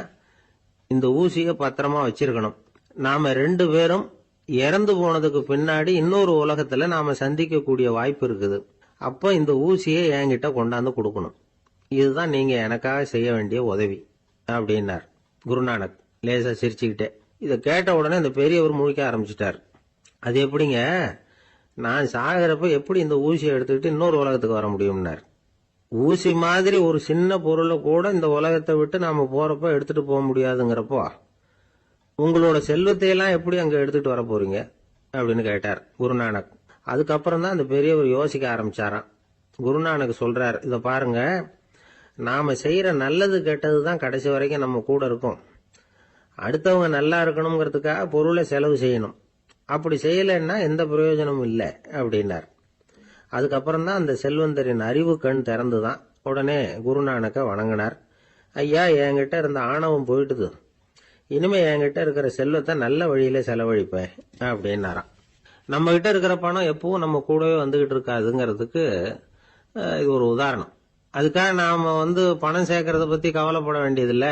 இந்த ஊசிய பத்திரமா வச்சிருக்கணும். நாம 2 பேரும் இறந்து போனதுக்கு பின்னாடி இன்னொரு உலகத்துல நாம சந்திக்கக்கூடிய வாய்ப்பு இருக்குது. அப்ப இந்த ஊசியை என்கிட்ட கொண்டாந்து கொடுக்கணும். இதுதான் நீங்க எனக்காக செய்ய வேண்டிய உதவி அப்படின்னார் குருநானக் லேசா சிரிச்சுக்கிட்டே. இதை கேட்ட உடனே இந்த பெரியவர் முழிக்க ஆரம்பிச்சிட்டார். அது எப்படிங்க, நான் சாகிறப்ப எப்படி இந்த ஊசியை எடுத்துக்கிட்டு இன்னொரு உலகத்துக்கு வர முடியும்னார். ஊசி மாதிரி ஒரு சின்ன பொருளை கூட இந்த உலகத்தை விட்டு நாம போறப்ப எடுத்துட்டு போக முடியாதுங்கிறப்போ உங்களோட செல்வத்தையெல்லாம் எப்படி அங்க எடுத்துட்டு வர போறீங்க அப்படின்னு கேட்டார் குருநானக். அதுக்கப்புறம் தான் அந்த பெரியவர் யோசிக்க ஆரம்பிச்சாராம். குருநானக் சொல்றார், இதை பாருங்க, நாம செய்யற நல்லது கெட்டது தான் கடைசி வரைக்கும் நம்ம கூட இருக்கும். அடுத்தவங்க நல்லா இருக்கணுங்கிறதுக்காக பொருளை செலவு செய்யணும், அப்படி செய்யலைன்னா எந்த பிரயோஜனமும் இல்லை அப்படின்னார். அதுக்கப்புறம் தான் அந்த செல்வந்தரின் அறிவு கண் திறந்துதான். உடனே குருநானக்க வணங்கினார். ஐயா, என்கிட்ட இருந்த ஆணவம் போயிட்டுது, இனிமே என்கிட்ட இருக்கிற செல்வத்தை நல்ல வழியில செலவழிப்பேன் அப்படின்னாராம். நம்ம கிட்ட இருக்கிற பணம் எப்பவும் நம்ம கூடவே வந்துகிட்டு இருக்காதுங்கிறதுக்கு இது ஒரு உதாரணம். அதுக்காக நாம பணம் சேர்க்கறத பத்தி கவலைப்பட வேண்டியதில்லை,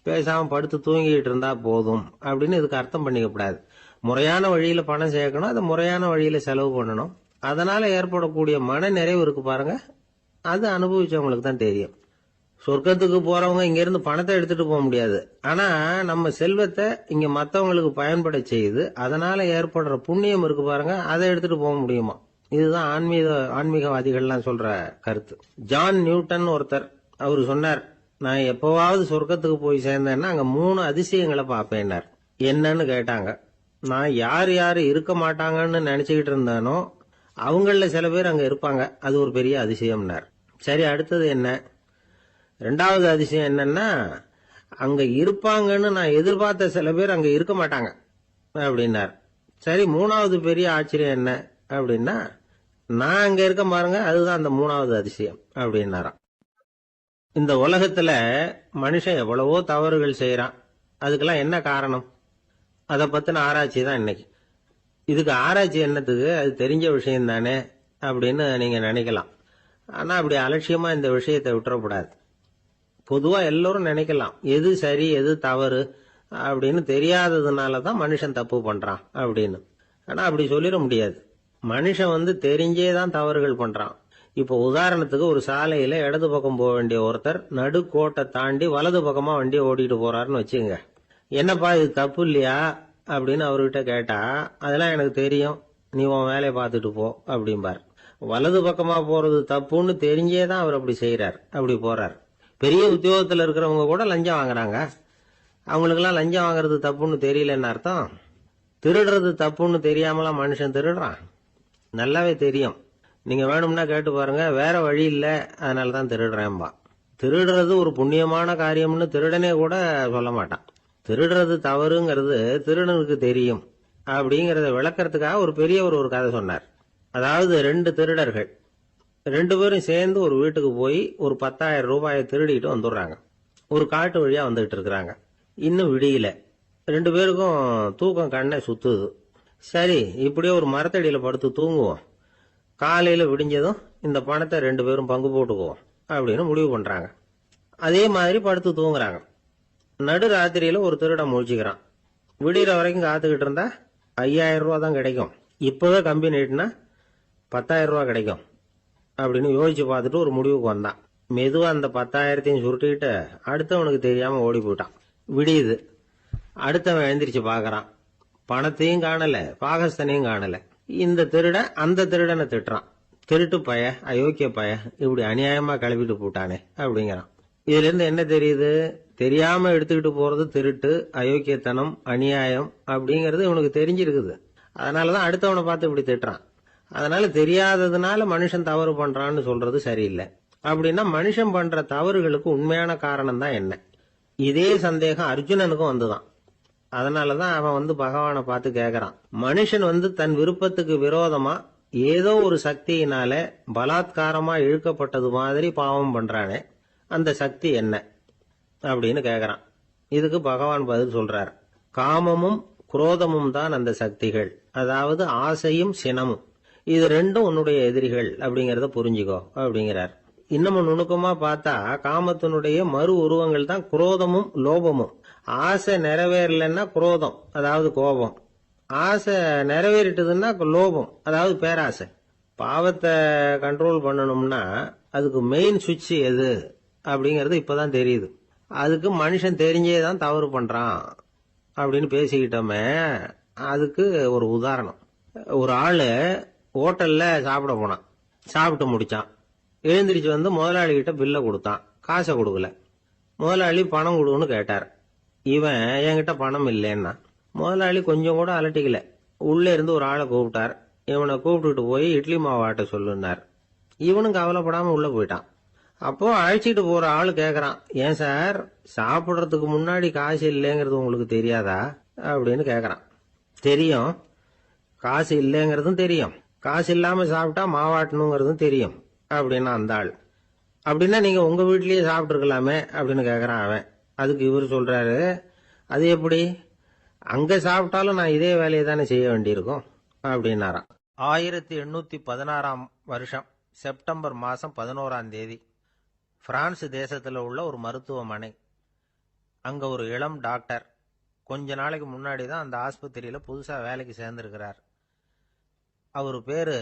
பேசாம படுத்து தூங்கிட்டு இருந்தா போதும் அப்படின்னு இதுக்கு அர்த்தம் பண்ணிக்கப்படாது. முறையான வழியில பணம் சேர்க்கணும், அதை முறையான வழியில செலவு பண்ணணும். அதனால ஏற்படக்கூடிய மன நிறைவு இருக்கு பாருங்க, அது அனுபவிச்சவங்களுக்கு தான் தெரியும். சொர்க்கத்துக்கு போறவங்க இங்க இருந்து பணத்தை எடுத்துட்டு போக முடியாது, ஆனா நம்ம செல்வத்தை இங்க மத்தவங்களுக்கு பயன்பட செய்து அதனால ஏற்படுற புண்ணியம் இருக்கு பாருங்க, அதை எடுத்துட்டு போக முடியுமா. இதுதான் ஆன்மீகவாதிகள்லாம் சொல்ற கருத்து. ஜான் நியூட்டன் ஒருத்தர், அவரு சொன்னார், நான் எப்பவாவது சொர்க்கத்துக்கு போய் சேர்ந்தேன்னா அங்க 3 அதிசயங்களை பார்ப்பேன்னார். என்னன்னு கேட்டாங்க. நான் யார் யாரு இருக்க மாட்டாங்கன்னு நினைச்சுக்கிட்டு இருந்தானோ அவங்கள சில பேர் அங்க இருப்பாங்க, அது ஒரு பெரிய அதிசயம்னார். சரி, அடுத்தது என்ன? 2வது அதிசயம் என்னன்னா, அங்க இருப்பாங்கன்னு நான் எதிர்பார்த்த சில பேர் அங்க இருக்க மாட்டாங்க அப்படின்னார். சரி, 3வது பெரிய ஆச்சரியம் என்ன அப்படின்னா, நான் அங்க இருக்க பாருங்க, அதுதான் அந்த 3வது அதிசயம் அப்படின்னாராம். இந்த உலகத்துல மனுஷன் எவ்வளவோ தவறுகள் செய்யறான், அதுக்கெல்லாம் என்ன காரணம்? அதை பத்தின ஆராய்ச்சி தான் இன்னைக்கு. இதுக்கு ஆராய்ச்சி என்னத்துக்கு, அது தெரிஞ்ச விஷயம் தானே அப்படின்னு நீங்க நினைக்கலாம். ஆனா அப்படி அலட்சியமா இந்த விஷயத்தை விட்டுறக்கூடாது. பொதுவா எல்லோரும் நினைக்கலாம், எது சரி எது தவறு அப்படின்னு தெரியாததுனாலதான் மனுஷன் தப்பு பண்றான் அப்படின்னு. ஆனா அப்படி சொல்லிட முடியாது. மனுஷன் தெரிஞ்சேதான் தவறுகள் பண்றான். இப்போ உதாரணத்துக்கு, ஒரு சாலையில இடது பக்கம் போக வேண்டிய ஒருத்தர் நடுக்கோட்டை தாண்டி வலது பக்கமா வண்டியை ஓட்டிட்டு போறாருன்னு வச்சுங்க. என்னப்பா இது தப்பு இல்லையா அப்படின்னு அவர்கிட்ட கேட்டா, அதெல்லாம் எனக்கு தெரியும், நீ உன் வேலையை பார்த்துட்டு போ அப்படிம்பார். வலது பக்கமா போறது தப்புன்னு தெரிஞ்சேதான் அவர் அப்படி செய்யறார், அப்படி போறார். பெரிய உத்தியோகத்துல இருக்கிறவங்க கூட லஞ்சம் வாங்குறாங்க, அவங்களுக்கெல்லாம் லஞ்சம் வாங்குறது தப்புன்னு தெரியலன்னு அர்த்தம். திருடுறது தப்புன்னு தெரியாமலாம் மனுஷன் திருடுறான், நல்லாவே தெரியும். நீங்க வேணும்னா கேட்டு பாருங்க, வேற வழி இல்ல அதனாலதான் திருடுறேன்பா. திருடுறது ஒரு புண்ணியமான காரியம்னு திருடனே கூட சொல்ல மாட்டான். திருடுறது தவறுங்கிறது திருடனுக்கு தெரியும் அப்படிங்கறத விளக்கறதுக்காக ஒரு பெரியவர் ஒரு கதை சொன்னார். அதாவது 2 திருடர்கள் 2 பேரும் சேர்ந்து ஒரு வீட்டுக்கு போய் ஒரு 10,000 ரூபாயை திருடிட்டு வந்துடுறாங்க. ஒரு காட்டு வழியா வந்துட்டு இருக்கிறாங்க. இன்னும் விடியல. 2 பேருக்கும் தூக்கம் கண்ணை சுத்துது. சரி, இப்படியே ஒரு மரத்தடியில படுத்து தூங்குவோம், காலையில விடிஞ்சதும் இந்த பணத்தை 2 பேரும் பங்கு போட்டுக்குவோம் அப்படின்னு முடிவு பண்றாங்க. அதே மாதிரி படுத்து தூங்குறாங்க. நடு ராத்திரியில ஒரு திருடன் முழிச்சுக்கிறான். விடிகிற வரைக்கும் காத்துக்கிட்டு இருந்தா 5,000 ரூபா தான் கிடைக்கும், இப்பவே கம்பி நீட்டினா 10,000 ரூபா கிடைக்கும் அப்படின்னு யோசிச்சு பார்த்துட்டு ஒரு முடிவுக்கு வந்தான். மெதுவா அந்த 10,000த்தையும் சுருட்டிக்கிட்டு அடுத்தவனுக்கு தெரியாம ஓடி போயிட்டான். விடியுது. அடுத்தவன் எழுந்திரிச்சு பாக்குறான், பணத்தையும் காணல, பாகஸ்தனையும் காணல. இந்த திருடன் அந்த திருடனை திட்டுறான், திருட்டு பய, அயோக்கிய பய, இப்படி அநியாயமா கிளப்பிட்டு போட்டானே அப்படிங்கிறான். இதுல இருந்து என்ன தெரியுது? தெரியாம எடுத்துக்கிட்டு போறது திருட்டு, அயோக்கியத்தனம், அநியாயம் அப்படிங்கறது இவனுக்கு தெரிஞ்சிருக்குது. அதனாலதான் அடுத்தவனை பார்த்து இப்படி திட்டுறான். அதனால தெரியாததுனால மனுஷன் தவறு பண்றான்னு சொல்றது சரியில்லை. அப்படின்னா மனுஷன் பண்ற தவறுகளுக்கு உண்மையான காரணம் தான் என்ன? இதே சந்தேகம் அர்ஜுனனுக்கும் வந்துதான். அதனாலதான் அவன் பகவானை பார்த்து கேட்கறான். மனுஷன் தன் விருப்பத்துக்கு விரோதமா ஏதோ ஒரு சக்தியினால பலாத்காரமா இழுக்கப்பட்டது மாதிரி பாவம் பண்றானே, அந்த சக்தி என்ன அப்படின்னு கேட்கறான். இதுக்கு பகவான் பதில் சொல்றார். காமமும் குரோதமும் தான் அந்த சக்திகள். அதாவது ஆசையும் சினமும். இது ரெண்டும் உன்னுடைய எதிரிகள் அப்படிங்கறத புரிஞ்சுக்கோ அப்படிங்கிறார். இன்னமும் நுணுக்கமா பார்த்தா காமத்தினுடைய மறு உருவங்கள் தான் குரோதமும் லோபமும். ஆசை நிறைவேறலன்னா குரோதம், அதாவது கோபம். ஆசை நிறைவேறிட்டதுன்னா லோபம், அதாவது பேராசை. பாவத்தை கண்ட்ரோல் பண்ணணும்னா அதுக்கு மெயின் சுவிட்ச் எது அப்படிங்கறது இப்பதான் தெரியுது. அதுக்கு மனுஷன் தெரிஞ்சே தான் தவறு பண்றான் அப்படின்னு பேசிக்கிட்டோமே. அதுக்கு ஒரு உதாரணம். ஒரு ஆளு ஹோட்டல்ல சாப்பிட போனான். சாப்பிட்டு முடிச்சான். எழுந்திரிச்சு முதலாளி கிட்ட பில்ல கொடுத்தான். காசை கொடுக்கல. முதலாளி பணம் கொடுன்னு கேட்டார். இவன் என்கிட்ட பணம் இல்லைன்னா. முதலாளி கொஞ்சம் கூட அலட்டிக்கல. உள்ள இருந்து ஒரு ஆளை கூப்பிட்டார். இவனை கூப்பிட்டுட்டு போய் இட்லி மாவு ஆட்ட சொல்லுன்னார். இவனும் கவலைப்படாம உள்ள போயிட்டான். அப்போ அழைச்சிட்டு போற ஆளு கேக்குறான், ஏன் சார் சாப்பிடுறதுக்கு முன்னாடி காசு இல்லைங்கிறது உங்களுக்கு தெரியாதா அப்படின்னு கேக்குறான். தெரியும், காசு இல்லைங்கிறதும் தெரியும், காசு இல்லாம சாப்பிட்டா மாவாட்டணுங்கிறதும் தெரியும் அப்படின்னா அந்த ஆள். அப்படின்னா நீங்க உங்க வீட்லயே சாப்பிட்டு இருக்கலாமே அப்படின்னு கேக்குறான் அவன். அதுக்கு இவர் சொல்றாரு, அது எப்படி, அங்க சாப்பிட்டாலும் நான் இதே வேலையை தானே செய்ய வேண்டியிருக்கும் அப்படின்னாராம். 1816 வருஷம் செப்டம்பர் மாசம் 11ஆம் தேதி பிரான்ஸ் தேசத்துல உள்ள ஒரு மருத்துவமனை. அங்க ஒரு இளம் டாக்டர் கொஞ்ச நாளைக்கு முன்னாடி தான் அந்த ஆஸ்பத்திரியில புதுசா வேலைக்கு சேர்ந்திருக்கிறார். அவரு பேரு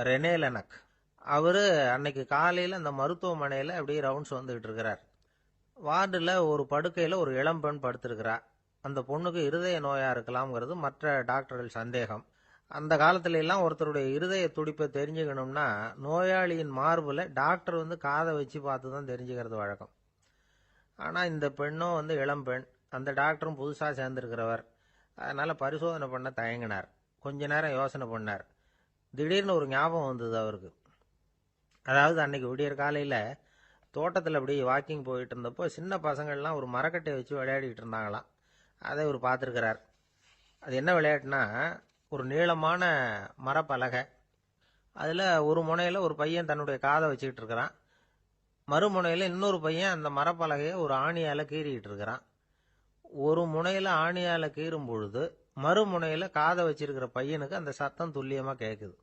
ரெனே லெனக். அவரு அன்னைக்கு காலையில அந்த மருத்துவமனையில அப்படியே ரவுண்ட்ஸ் வந்துகிட்டு இருக்கிறார். வார்டுல ஒரு படுக்கையில ஒரு இளம் பெண் படுத்திருக்கிறா. அந்த பொண்ணுக்கு இருதய நோயா இருக்கலாம்ங்கிறது மற்ற டாக்டர்கள் சந்தேகம். அந்த காலத்துல எல்லாம் ஒருத்தருடைய இருதய துடிப்பை தெரிஞ்சுக்கணும்னா நோயாளியின் மார்புல டாக்டர் காதை வச்சு பார்த்து தான் தெரிஞ்சுக்கிறது வழக்கம். ஆனா இந்த பெண்ணும் இளம் பெண், அந்த டாக்டரும் புதுசா சேர்ந்திருக்கிறவர். அதனால பரிசோதனை பண்ண தயங்கினார். கொஞ்ச நேரம் யோசனை பண்ணார். திடீர்னு ஒரு ஞாபகம் வந்தது அவருக்கு. அதாவது அன்னைக்கு விடியற் காலையில தோட்டத்தில் அப்படியே வாக்கிங் போயிட்டு இருந்தப்போ சின்ன பசங்கள்லாம் ஒரு மரக்கட்டையை வச்சு விளையாடிட்டு இருந்தாங்களாம். அதை இவர் பார்த்துருக்கிறார். அது என்ன விளையாட்டுனா, ஒரு நீளமான மரப்பலகை, அதில் ஒரு முனையில் ஒரு பையன் தன்னுடைய காதை வச்சுக்கிட்டு இருக்கிறான். மறுமுனையில் இன்னொரு பையன் அந்த மரப்பலகையை ஒரு ஆணியால் கீறிக்கிட்டு இருக்கிறான். ஒரு முனையில் ஆணியால் கீறும் பொழுது மறுமுனையில் காதை வச்சிருக்கிற பையனுக்கு அந்த சத்தம் துல்லியமாக கேட்குது.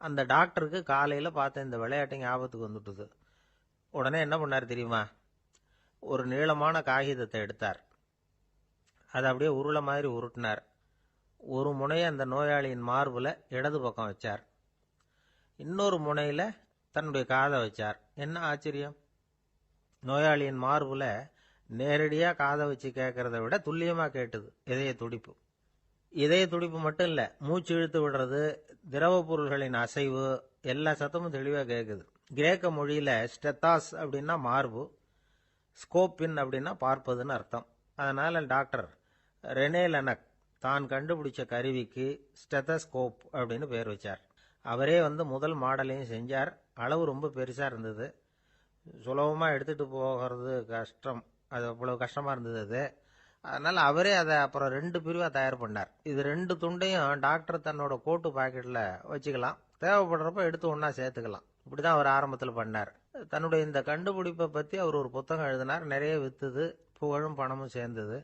அந்த டாக்டருக்கு காலையில் பார்த்த இந்த விளையாட்டு ஞாபகத்துக்கு வந்துட்டுது. உடனே என்ன பண்ணார் தெரியுமா? ஒரு நீளமான காகிதத்தை எடுத்தார். அதை அப்படியே உருளை மாதிரி உருட்டினார். ஒரு முனையை அந்த நோயாளியின் மார்புல இடது பக்கம் வச்சார். இன்னொரு முனையில தன்னுடைய காதை வச்சார். என்ன ஆச்சரியம்! நோயாளியின் மார்புல நேரடியா காதை வச்சு கேட்கறத விட துல்லியமா கேட்டது இதய துடிப்பு. இதய துடிப்பு மட்டும் இல்ல, மூச்சு இழுத்து விடுறது, திரவ பொருள்களின் அசைவு, எல்லா சத்தமும் தெளிவா கேட்குது. கிரேக்க மொழியில ஸ்டெத்தாஸ் அப்படின்னா மார்பு, ஸ்கோப்பின் அப்படின்னா பார்ப்பதுன்னு அர்த்தம். அதனால டாக்டர் ரெனே லெனக் தான் கண்டுபிடிச்ச கருவிக்கு ஸ்டெத்தஸ்கோப் அப்படின்னு பேர் வச்சார். அவரே முதல் மாடலையும் செஞ்சார். அளவு ரொம்ப பெருசா இருந்தது, சுலபமா எடுத்துட்டு போகிறது கஷ்டம். அது அவ்வளவு கஷ்டமா இருந்தது அது. அதனால அவரே அதை அப்புறம் 2 பிரிவா தயார் பண்ணார். இது 2 துண்டையும் டாக்டர் தன்னோட கோட்டு பாக்கெட்ல வச்சுக்கலாம், தேவைப்படுறப்ப எடுத்து ஒன்னா சேர்த்துக்கலாம். இப்படிதான் அவர் ஆரம்பத்தில் பண்ணார். தன்னுடைய இந்த கண்டுபிடிப்பை பத்தி அவர் ஒரு புத்தகம் எழுதினார். நிறைய வித்துது, புகழும் பணமும் சேர்ந்தது.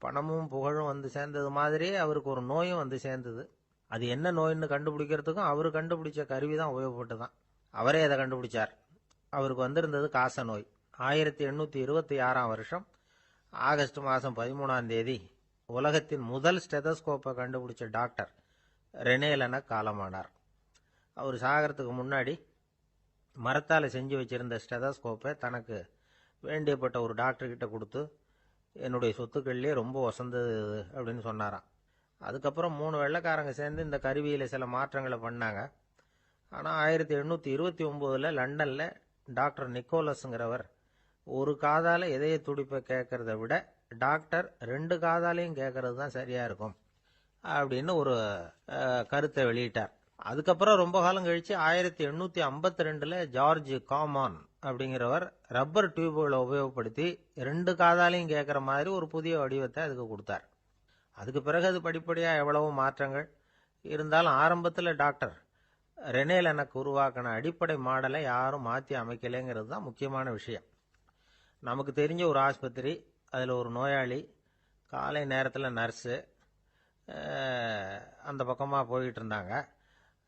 பணமும் புகழும் சேர்ந்தது மாதிரியே அவருக்கு ஒரு நோயும் சேர்ந்தது. அது என்ன நோயின்னு கண்டுபிடிக்கிறதுக்கும் அவரு கண்டுபிடிச்ச கருவி தான் உபயோகப்பட்டுதான். அவரே அதை கண்டுபிடிச்சார். அவருக்கு வந்திருந்தது காச நோய். 1826 வருஷம் ஆகஸ்ட் மாதம் 13ஆம் தேதி உலகத்தின் முதல் ஸ்டெதஸ்கோப்பை கண்டுபிடிச்ச டாக்டர் ரெனே லெனக் காலமானார். அவர் சாகிறதுக்கு முன்னாடி மரத்தால் செஞ்சு வச்சிருந்த ஸ்டெதஸ்கோப்பை தனக்கு வேண்டியப்பட்ட ஒரு டாக்டர் கிட்ட கொடுத்து, என்னுடைய சொத்துக்கள்லேயே ரொம்ப வசந்தது அப்படின்னு சொன்னாராம். அதுக்கப்புறம் 3 வெள்ளைக்காரங்க சேர்ந்து இந்த கருவியில் சில மாற்றங்களை பண்ணாங்க. ஆனால் 1829 லண்டனில் டாக்டர் நிக்கோலஸ்ங்கிறவர் ஒரு காதால இதய துடிப்பை கேட்கறத விட டாக்டர் 2 காதாலையும் கேட்கறது தான் சரியா இருக்கும் அப்படின்னு ஒரு கருத்தை வெளியிட்டார். அதுக்கப்புறம் ரொம்ப காலம் கழிச்சு 1852 ஜார்ஜ் காமான் அப்படிங்கிறவர் ரப்பர் டியூப்களை உபயோகப்படுத்தி 2 காதாலையும் கேட்கற மாதிரி ஒரு புதிய வடிவத்தை அதுக்கு கொடுத்தார். அதுக்கு பிறகு அது படிப்படியா எவ்வளவோ மாற்றங்கள் இருந்தாலும் ஆரம்பத்தில் டாக்டர் ரெனே லெனக் உருவாக்கின அடிப்படை மாடலை யாரும் மாற்றி அமைக்கலைங்கிறது தான் முக்கியமான விஷயம். நமக்கு தெரிஞ்ச ஒரு ஆஸ்பத்திரி, அதில் ஒரு நோயாளி, காலை நேரத்தில் நர்ஸு அந்த பக்கமாக போயிட்டு இருந்தாங்க.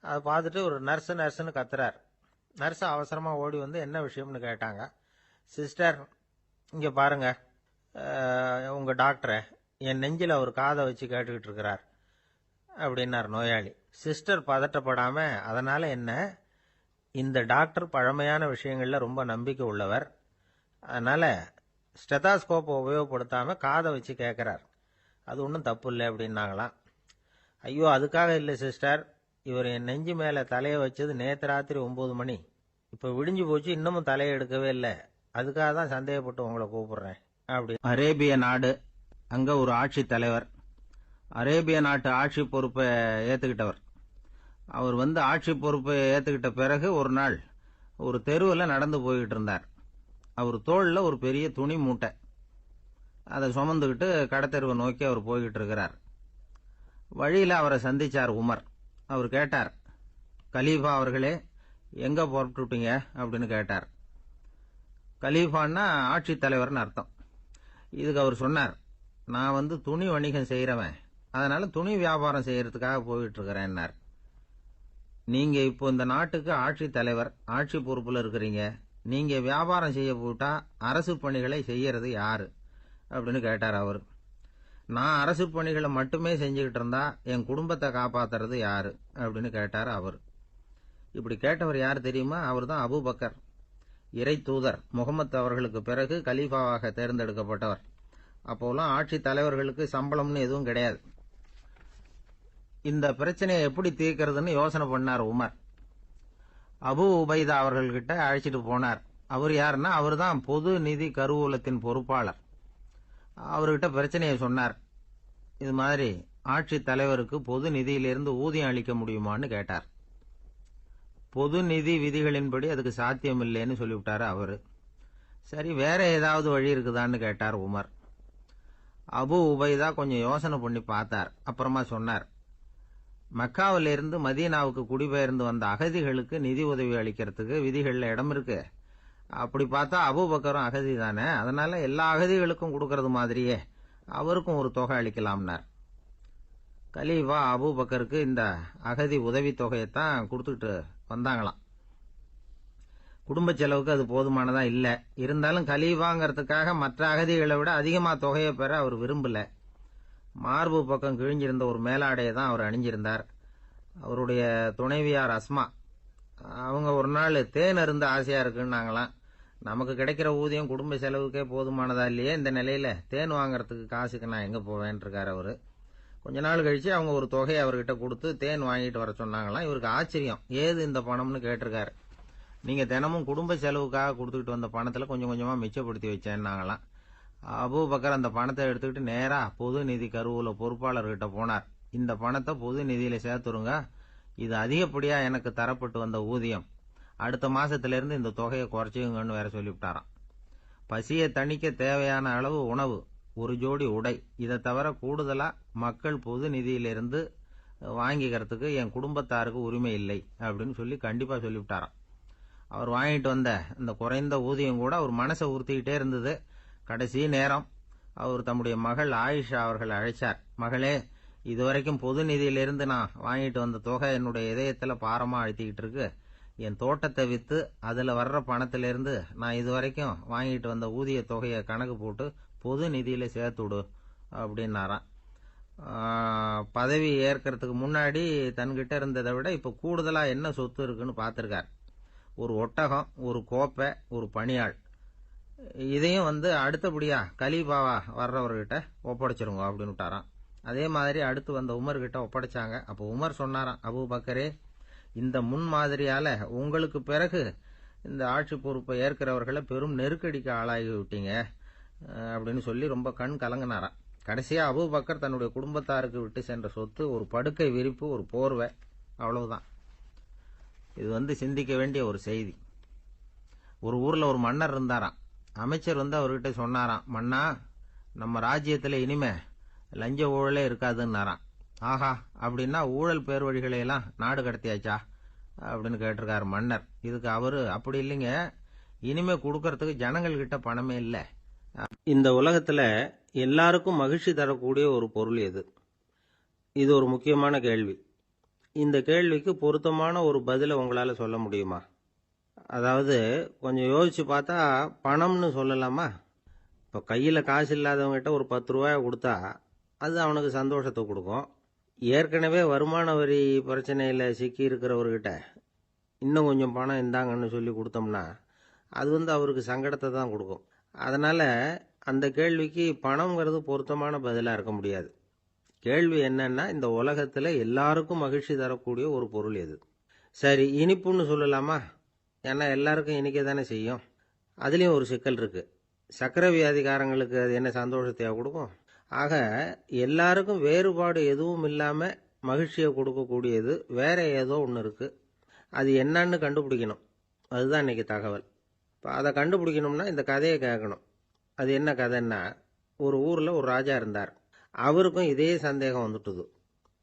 அதை பார்த்துட்டு ஒரு நர்ஸுன்னு கத்துறார். நர்ஸ் அவசரமாக ஓடி வந்து என்ன விஷயம்னு கேட்டாங்க. சிஸ்டர், இங்கே பாருங்க, உங்கள் டாக்டரை என் நெஞ்சில் ஒரு காதை வச்சு கேட்டுக்கிட்டு இருக்கிறார் அப்படின்னார் நோயாளி. சிஸ்டர் பதட்டப்படாம, அதனால என்ன, இந்த டாக்டர் பழமையான விஷயங்கள்ல ரொம்ப நம்பிக்கை உள்ளவர், அதனால ஸ்டெதாஸ்கோப்பை உபயோகப்படுத்தாம காதை வச்சு கேட்கிறார், அது ஒன்றும் தப்பு இல்லை அப்படின்னாங்களாம். ஐயோ, அதுக்காக இல்லை சிஸ்டர், இவர் என் நெஞ்சு மேல தலையை வச்சது நேற்று ராத்திரி 9 மணி, இப்ப விடிஞ்சு போச்சு, இன்னமும் தலையை எடுக்கவே இல்லை, அதுக்காக தான் சந்தேகப்பட்டு உங்களை கூப்பிடுறேன் அப்படி. அரேபிய நாடு, அங்க ஒரு ஆட்சி தலைவர், அரேபிய நாட்டு ஆட்சி பொறுப்பை ஏத்துக்கிட்டவர். அவர் ஆட்சி பொறுப்பை ஏத்துக்கிட்ட பிறகு ஒரு நாள் ஒரு தெருவில் நடந்து போய்கிட்டு இருந்தார். அவர் தோள்ல ஒரு பெரிய துணி மூட்டை, அதை சுமந்துக்கிட்டு கடத்தெருவை நோக்கி அவர் போய்கிட்டு இருக்கிறார். வழியில அவரை சந்திச்சார் உமர். அவர் கேட்டார், கலீஃபா அவர்களே, எங்க புறப்பட்டுட்டீங்க அப்படின்னு கேட்டார். கலீஃபான்னா ஆட்சி தலைவர்னு அர்த்தம். இதுக்கு அவர் சொன்னார், நான் துணி வணிகம் செய்யறவன், அதனால துணி வியாபாரம் செய்யறதுக்காக போயிட்டு இருக்கிறேன்னார். நீங்க இப்போ இந்த நாட்டுக்கு ஆட்சி தலைவர், ஆட்சி பொறுப்புல இருக்கிறீங்க, நீங்க வியாபாரம் செய்ய போட்டா அரசு பணிகளை செய்யறது யாரு அப்படின்னு கேட்டார் அவர். நான் அரசு பணிகளை மட்டுமே செஞ்சுக்கிட்டு இருந்தா என் குடும்பத்தை காப்பாத்துறது யாரு அப்படின்னு கேட்டார் அவர். இப்படி கேட்டவர் யார் தெரியுமா? அவர் தான் அபூபக்கர், இறை தூதர் முகமது அவர்களுக்கு பிறகு கலீஃபாவாக தேர்ந்தெடுக்கப்பட்டவர். அப்போலாம் ஆட்சி தலைவர்களுக்கு சம்பளம்னு எதுவும் கிடையாது. இந்த பிரச்சனையை எப்படி தீர்க்கிறதுன்னு யோசனை பண்ணார் உமர். அபு உபைதா அவர்கள்கிட்ட அழைச்சிட்டு போனார். அவர் யாருன்னா, அவர் தான் பொது நிதி கருவூலத்தின் பொறுப்பாளர். அவர்கிட்ட பிரச்சனையை சொன்னார். இது மாதிரி ஆட்சி தலைவருக்கு பொது நிதியிலிருந்து ஊதியம் அளிக்க முடியுமான்னு கேட்டார். பொது நிதி விதிகளின்படி அதுக்கு சாத்தியம் இல்லைன்னு சொல்லிவிட்டாரு அவரு. சரி, வேற ஏதாவது வழி இருக்குதான்னு கேட்டார் உமர். அபு உபைதா கொஞ்சம் யோசனை பண்ணி பார்த்தார். அப்புறமா சொன்னார், மக்காவிலிருந்து மதீனாவுக்கு குடிபெயர்ந்து வந்த அகதிகளுக்கு நிதி உதவி அளிக்கிறதுக்கு விதிகள்ல இடம் இருக்கு. அப்படி பார்த்தா அபூபக்கரும் அகதி தானே, அதனால எல்லா அகதிகளுக்கும் கொடுக்கறது மாதிரியே அவருக்கும் ஒரு தொகை அளிக்கலாம்னார். கலீஃபா அபூபக்கருக்கு இந்த அகதி உதவி தொகையைத்தான் கொடுத்துட்டு வந்தாங்களாம். குடும்ப செலவுக்கு அது போதுமானதா இல்ல. இருந்தாலும் கலீஃபாங்கிறதுக்காக மற்ற அகதிகளை விட அதிகமா தொகையை பெற அவர் விரும்பல. மார்பு பக்கம் கிழிஞ்சிருந்த ஒரு மேலாடையை தான் அவர் அணிஞ்சிருந்தார். அவருடைய துணைவியார் அஸ்மா, அவங்க ஒரு நாள் தேன் அருந்த ஆசையா இருக்குன்னாங்களாம். நமக்கு கிடைக்கிற ஊதியம் குடும்ப செலவுக்கே போதுமானதா இல்லையே, இந்த நிலையில தேன் வாங்கறதுக்கு காசுக்கு நான் எங்க போவேன் இருக்காரு அவரு. கொஞ்ச நாள் கழிச்சு அவங்க ஒரு தொகையை அவர்கிட்ட கொடுத்து தேன் வாங்கிட்டு வர சொன்னாங்களாம். இவருக்கு ஆச்சரியம், ஏது இந்த பணம்னு கேட்டிருக்காரு. நீங்க தினமும் குடும்ப செலவுக்காக கொடுத்துக்கிட்டு வந்த பணத்துல கொஞ்சம் கொஞ்சமா மிச்சப்படுத்தி வச்சேன்னாங்களாம். அபூபக்கர் அந்த பணத்தை எடுத்துக்கிட்டு நேரா பொது நிதி கருவூல பொறுப்பாளர்கிட்ட போனார். இந்த பணத்தை பொது நிதியில சேர்த்துருங்க, இது அதிகப்படியா எனக்கு தரப்பட்டு வந்த ஊதியம், அடுத்த மாசத்துல இருந்து இந்த தொகையை குறைச்சுங்கன்னு வேற சொல்லிவிட்டாராம். பசியை தணிக்க தேவையான அளவு உணவு, ஒரு ஜோடி உடை, இதை தவிர கூடுதலா மக்கள் பொது நிதியிலிருந்து வாங்கிக்கிறதுக்கு என் குடும்பத்தாருக்கு உரிமை இல்லை அப்படின்னு சொல்லி கண்டிப்பா சொல்லிவிட்டாராம். அவர் வாங்கிட்டு வந்த இந்த குறைந்த ஊதியம் கூட அவர் மனசை உறுத்திக்கிட்டே இருந்தது. கடைசி நேரம் அவர் தம்முடைய மகள் ஆயிஷா அவர்கள் அழைச்சார். மகளே, இதுவரைக்கும் பொது நிதியிலிருந்து நான் வாங்கிட்டு வந்த தொகை என்னுடைய இதயத்துல பாரமா அழுத்திக்கிட்டு இருக்கு. என் தோட்டத்தை வித்து அதுல வர்ற பணத்திலிருந்து நான் இதுவரைக்கும் வாங்கிட்டு வந்த ஊதிய தொகையை கணக்கு போட்டு பொது நிதியில சேர்த்துடு அப்படின்னாராம். பதவி ஏற்கிறதுக்கு முன்னாடி தன்கிட்ட இருந்ததை விட இப்ப கூடுதலா என்ன சொத்து இருக்குன்னு பார்த்திருக்கார். ஒரு ஒட்டகம், ஒரு கோப்பை, ஒரு பணியாள். இதையும் அடுத்தபடியா கலீஃபாவா வர்றவர்கிட்ட ஒப்படைச்சிருங்க அப்படின்னு விட்டாராம். அதே மாதிரி அடுத்து வந்த உமர் கிட்ட ஒப்படைச்சாங்க. அப்போ உமர் சொன்னாராம், அபூபக்கரே, இந்த முன்மாதிரியால உங்களுக்கு பிறகு இந்த ஆட்சி பொறுப்பை ஏற்கிறவர்களை பெரும் நெருக்கடிக்கு ஆளாகி விட்டீங்க அப்படின்னு சொல்லி ரொம்ப கண் கலங்கினாராம். கடைசியா அபூபக்கர் தன்னுடைய குடும்பத்தாருக்கு விட்டு சென்ற சொத்து ஒரு படுக்கை விரிப்பு, ஒரு போர்வை, அவ்வளவுதான். இது சிந்திக்க வேண்டிய ஒரு செய்தி. ஒரு ஊர்ல ஒரு மன்னர் இருந்தாராம். அமைச்சர் அவர்கிட்ட சொன்னாராம், மன்னா, நம்ம ராஜ்யத்துல இனிமே லஞ்ச ஊழலே இருக்காதுன்னாராம். ஆஹா, அப்படின்னா ஊழல் பேர் வழிகளை எல்லாம் நாடு கடத்தியாச்சா அப்படின்னு கேட்டிருக்காரு மன்னர். இதுக்கு அவரு, அப்படி இல்லைங்க, இனிமே கொடுக்கறதுக்கு ஜனங்கள் கிட்ட பணமே இல்லை. இந்த உலகத்துல எல்லாருக்கும் மகிழ்ச்சி தரக்கூடிய ஒரு பொருள் எது? இது ஒரு முக்கியமான கேள்வி. இந்த கேள்விக்கு பொருத்தமான ஒரு பதிலை உங்களால சொல்ல முடியுமா? அதாவது கொஞ்சம் யோசிச்சு பார்த்தா பணம்னு சொல்லலாமா? இப்போ கையில காசு இல்லாதவங்ககிட்ட ஒரு 10 ரூபாய் கொடுத்தா அது அவனுக்கு சந்தோஷத்தை கொடுக்கும். ஏற்கனவே வருமான வரி பிரச்சனையில சிக்கி இருக்கிறவர்கிட்ட இன்னும் கொஞ்சம் பணம் இந்தாங்கன்னு சொல்லி கொடுத்தோம்னா அது அவருக்கு சங்கடத்தை தான் கொடுக்கும். அதனால அந்த கேள்விக்கு பணம்ங்கிறது பொருத்தமான பதிலா இருக்க முடியாது. கேள்வி என்னன்னா, இந்த உலகத்துல எல்லாருக்கும் மகிழ்ச்சி தரக்கூடிய ஒரு பொருள் எது? சரி, இனிப்புன்னு சொல்லலாமா? ஏன்னா எல்லாருக்கும் இனிக்க தானே செய்யும். அதுலயும் ஒரு சிக்கல் இருக்கு. சக்கரை வியாதிக்காரங்களுக்கு அது என்ன சந்தோஷத்தையா கொடுக்கும்? ஆக எல்லாருக்கும் வேறுபாடு எதுவும் இல்லாம மகிழ்ச்சியை கொடுக்கக்கூடியது வேற ஏதோ ஒன்று இருக்கு. அது என்னன்னு கண்டுபிடிக்கணும். அதுதான் இன்னைக்கு தகவல். இப்போ அதை கண்டுபிடிக்கணும்னா இந்த கதையை கேட்கணும். அது என்ன கதைன்னா, ஒரு ஊர்ல ஒரு ராஜா இருந்தார். அவருக்கும் இதே சந்தேகம் வந்துட்டுது.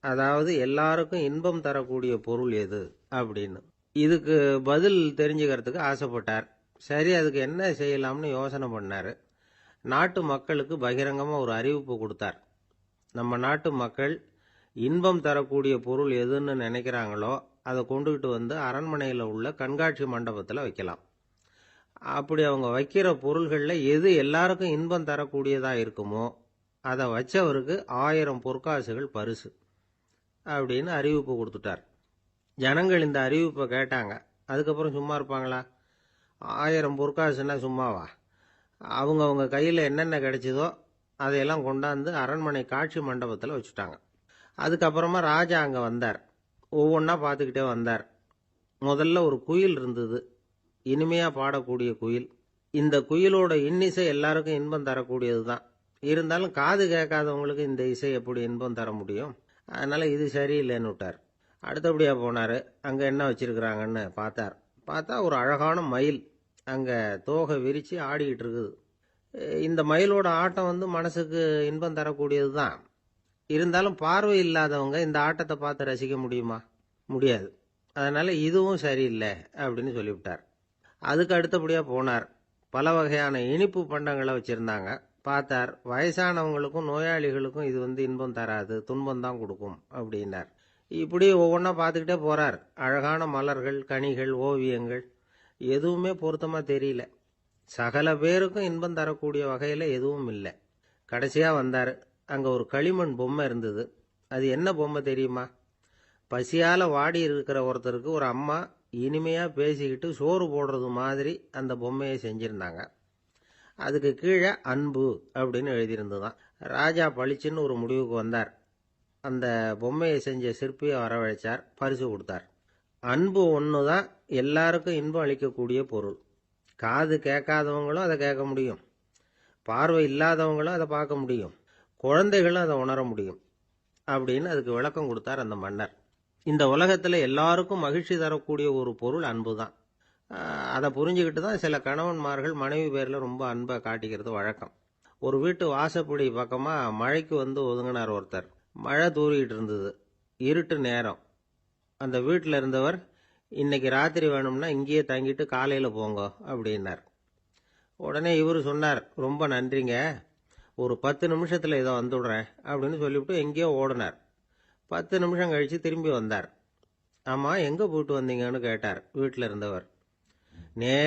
அதாவது எல்லாருக்கும் இன்பம் தரக்கூடிய பொருள் எது அப்படின்னு. இதுக்கு பதில் தெரிஞ்சுக்கிறதுக்கு ஆசைப்பட்டார். சரி, அதுக்கு என்ன செய்யலாம்னு யோசனை பண்ணாரு. நாட்டு மக்களுக்கு பகிரங்கமா ஒரு அறிவிப்பு கொடுத்தார். நம்ம நாட்டு மக்கள் இன்பம் தரக்கூடிய பொருள் எதுன்னு நினைக்கிறாங்களோ அதை கொண்டுகிட்டு அரண்மனையில் உள்ள கண்காட்சி மண்டபத்தில் வைக்கலாம். அப்படி அவங்க வைக்கிற பொருள்களில் எது எல்லாருக்கும் இன்பம் தரக்கூடியதா இருக்குமோ அதை வச்சவருக்கு 1000 பொற்காசுகள் பரிசு அப்படின்னு அறிவிப்பு கொடுத்துட்டார். ஜனங்கள் இந்த அறிவிப்பை கேட்டாங்க. அதுக்கப்புறம் சும்மா இருப்பாங்களா? 1000 பொற்காசுன்னா சும்மாவா? அவங்க கையில் என்னென்ன கிடைச்சதோ அதையெல்லாம் கொண்டாந்து அரண்மனை காட்சி மண்டபத்தில் வச்சுட்டாங்க. அதுக்கப்புறமா ராஜா அங்கே வந்தார். ஒவ்வொன்றா பார்த்துக்கிட்டே வந்தார். முதல்ல ஒரு குயில் இருந்தது, இனிமையா பாடக்கூடிய குயில். இந்த குயிலோட இன்னிசை எல்லாருக்கும் இன்பம் தரக்கூடியது தான். இருந்தாலும் காது கேட்காதவங்களுக்கு இந்த இசை எப்படி இன்பம் தர முடியும்? அதனால இது சரியில்லைன்னு விட்டார். அடுத்தபடியா போனாரு. அங்க என்ன வச்சிருக்கிறாங்கன்னு பார்த்தா ஒரு அழகான மயில் அங்க தோகை விரிச்சு ஆடிக்கிட்டு இருக்குது. இந்த மயிலோட ஆட்டம் மனசுக்கு இன்பம் தரக்கூடியது தான். இருந்தாலும் பார்வை இல்லாதவங்க இந்த ஆட்டத்தை பார்த்து ரசிக்க முடியுமா? முடியாது. அதனால இதுவும் சரியில்லை அப்படின்னு சொல்லிவிட்டார். அதுக்கு அடுத்தபடியா போனார். பல வகையான இனிப்பு பண்டங்களை வச்சிருந்தாங்க. பார்த்தார், வயசானவங்களுக்கும் நோயாளிகளுக்கும் இது இன்பம் தராது, துன்பம் தான் கொடுக்கும் அப்படின்னார். இப்படி ஒவ்வொன்றா பார்த்துக்கிட்டே போறார். அழகான மலர்கள், கனிகள், ஓவியங்கள் எதுவுமே பொருத்தமா தெரியல. சகல பேருக்கும் இன்பம் தரக்கூடிய வகையில எதுவும் இல்லை. கடைசியா வந்தார். அங்க ஒரு களிமண் பொம்மை இருந்தது. அது என்ன பொம்மை தெரியுமா? பசியால வாடி இருக்கிற ஒருத்தருக்கு ஒரு அம்மா இனிமையா பேசிக்கிட்டு சோறு போடுறது மாதிரி அந்த பொம்மையை செஞ்சிருந்தாங்க. அதுக்கு கீழே அன்பு அப்படின்னு எழுதியிருந்ததுதான். ராஜா பளிச்சுன்னு ஒரு முடிவுக்கு வந்தார். அந்த பொம்மையை செஞ்ச சிற்பியை வரவழைச்சார், பரிசு கொடுத்தார். அன்பு ஒண்ணுதான் எல்லாருக்கும் இன்பம் அளிக்கக்கூடிய பொருள். காது கேட்காதவங்களும் அதை கேட்க முடியும், பார்வை இல்லாதவங்களும் அதை பார்க்க முடியும், குழந்தைகளும் அதை உணர முடியும் அப்படின்னு அதுக்கு விளக்கம் கொடுத்தார் அந்த மன்னர். இந்த உலகத்துல எல்லாருக்கும் மகிழ்ச்சி தரக்கூடிய ஒரு பொருள் அன்பு தான். அதை புரிஞ்சுக்கிட்டு தான் சில கணவன்மார்கள் மனைவி பேர்ல ரொம்ப அன்பை காட்டிக்கிறது வழக்கம். ஒரு வீட்டு வாசப்படி பக்கமா மழைக்கு ஒதுங்கினார் ஒருத்தர். மழை தூரிக்கிட்டு இருந்தது, இருட்டு நேரம். அந்த வீட்டில் இருந்தவர், இன்னைக்கு ராத்திரி வேணும்னா இங்கேயே தங்கிட்டு காலையில போங்க அப்படின்னார். உடனே இவர் சொன்னார், ரொம்ப நன்றிங்க, ஒரு 10 நிமிஷத்துல இதை வந்துடுறேன் அப்படின்னு சொல்லிவிட்டு எங்கேயோ ஓடினார். 10 நிமிஷம் கழிச்சு திரும்பி வந்தார். ஆமா, எங்க போயிட்டு வந்தீங்கன்னு கேட்டார் வீட்டில் இருந்தவர். நேர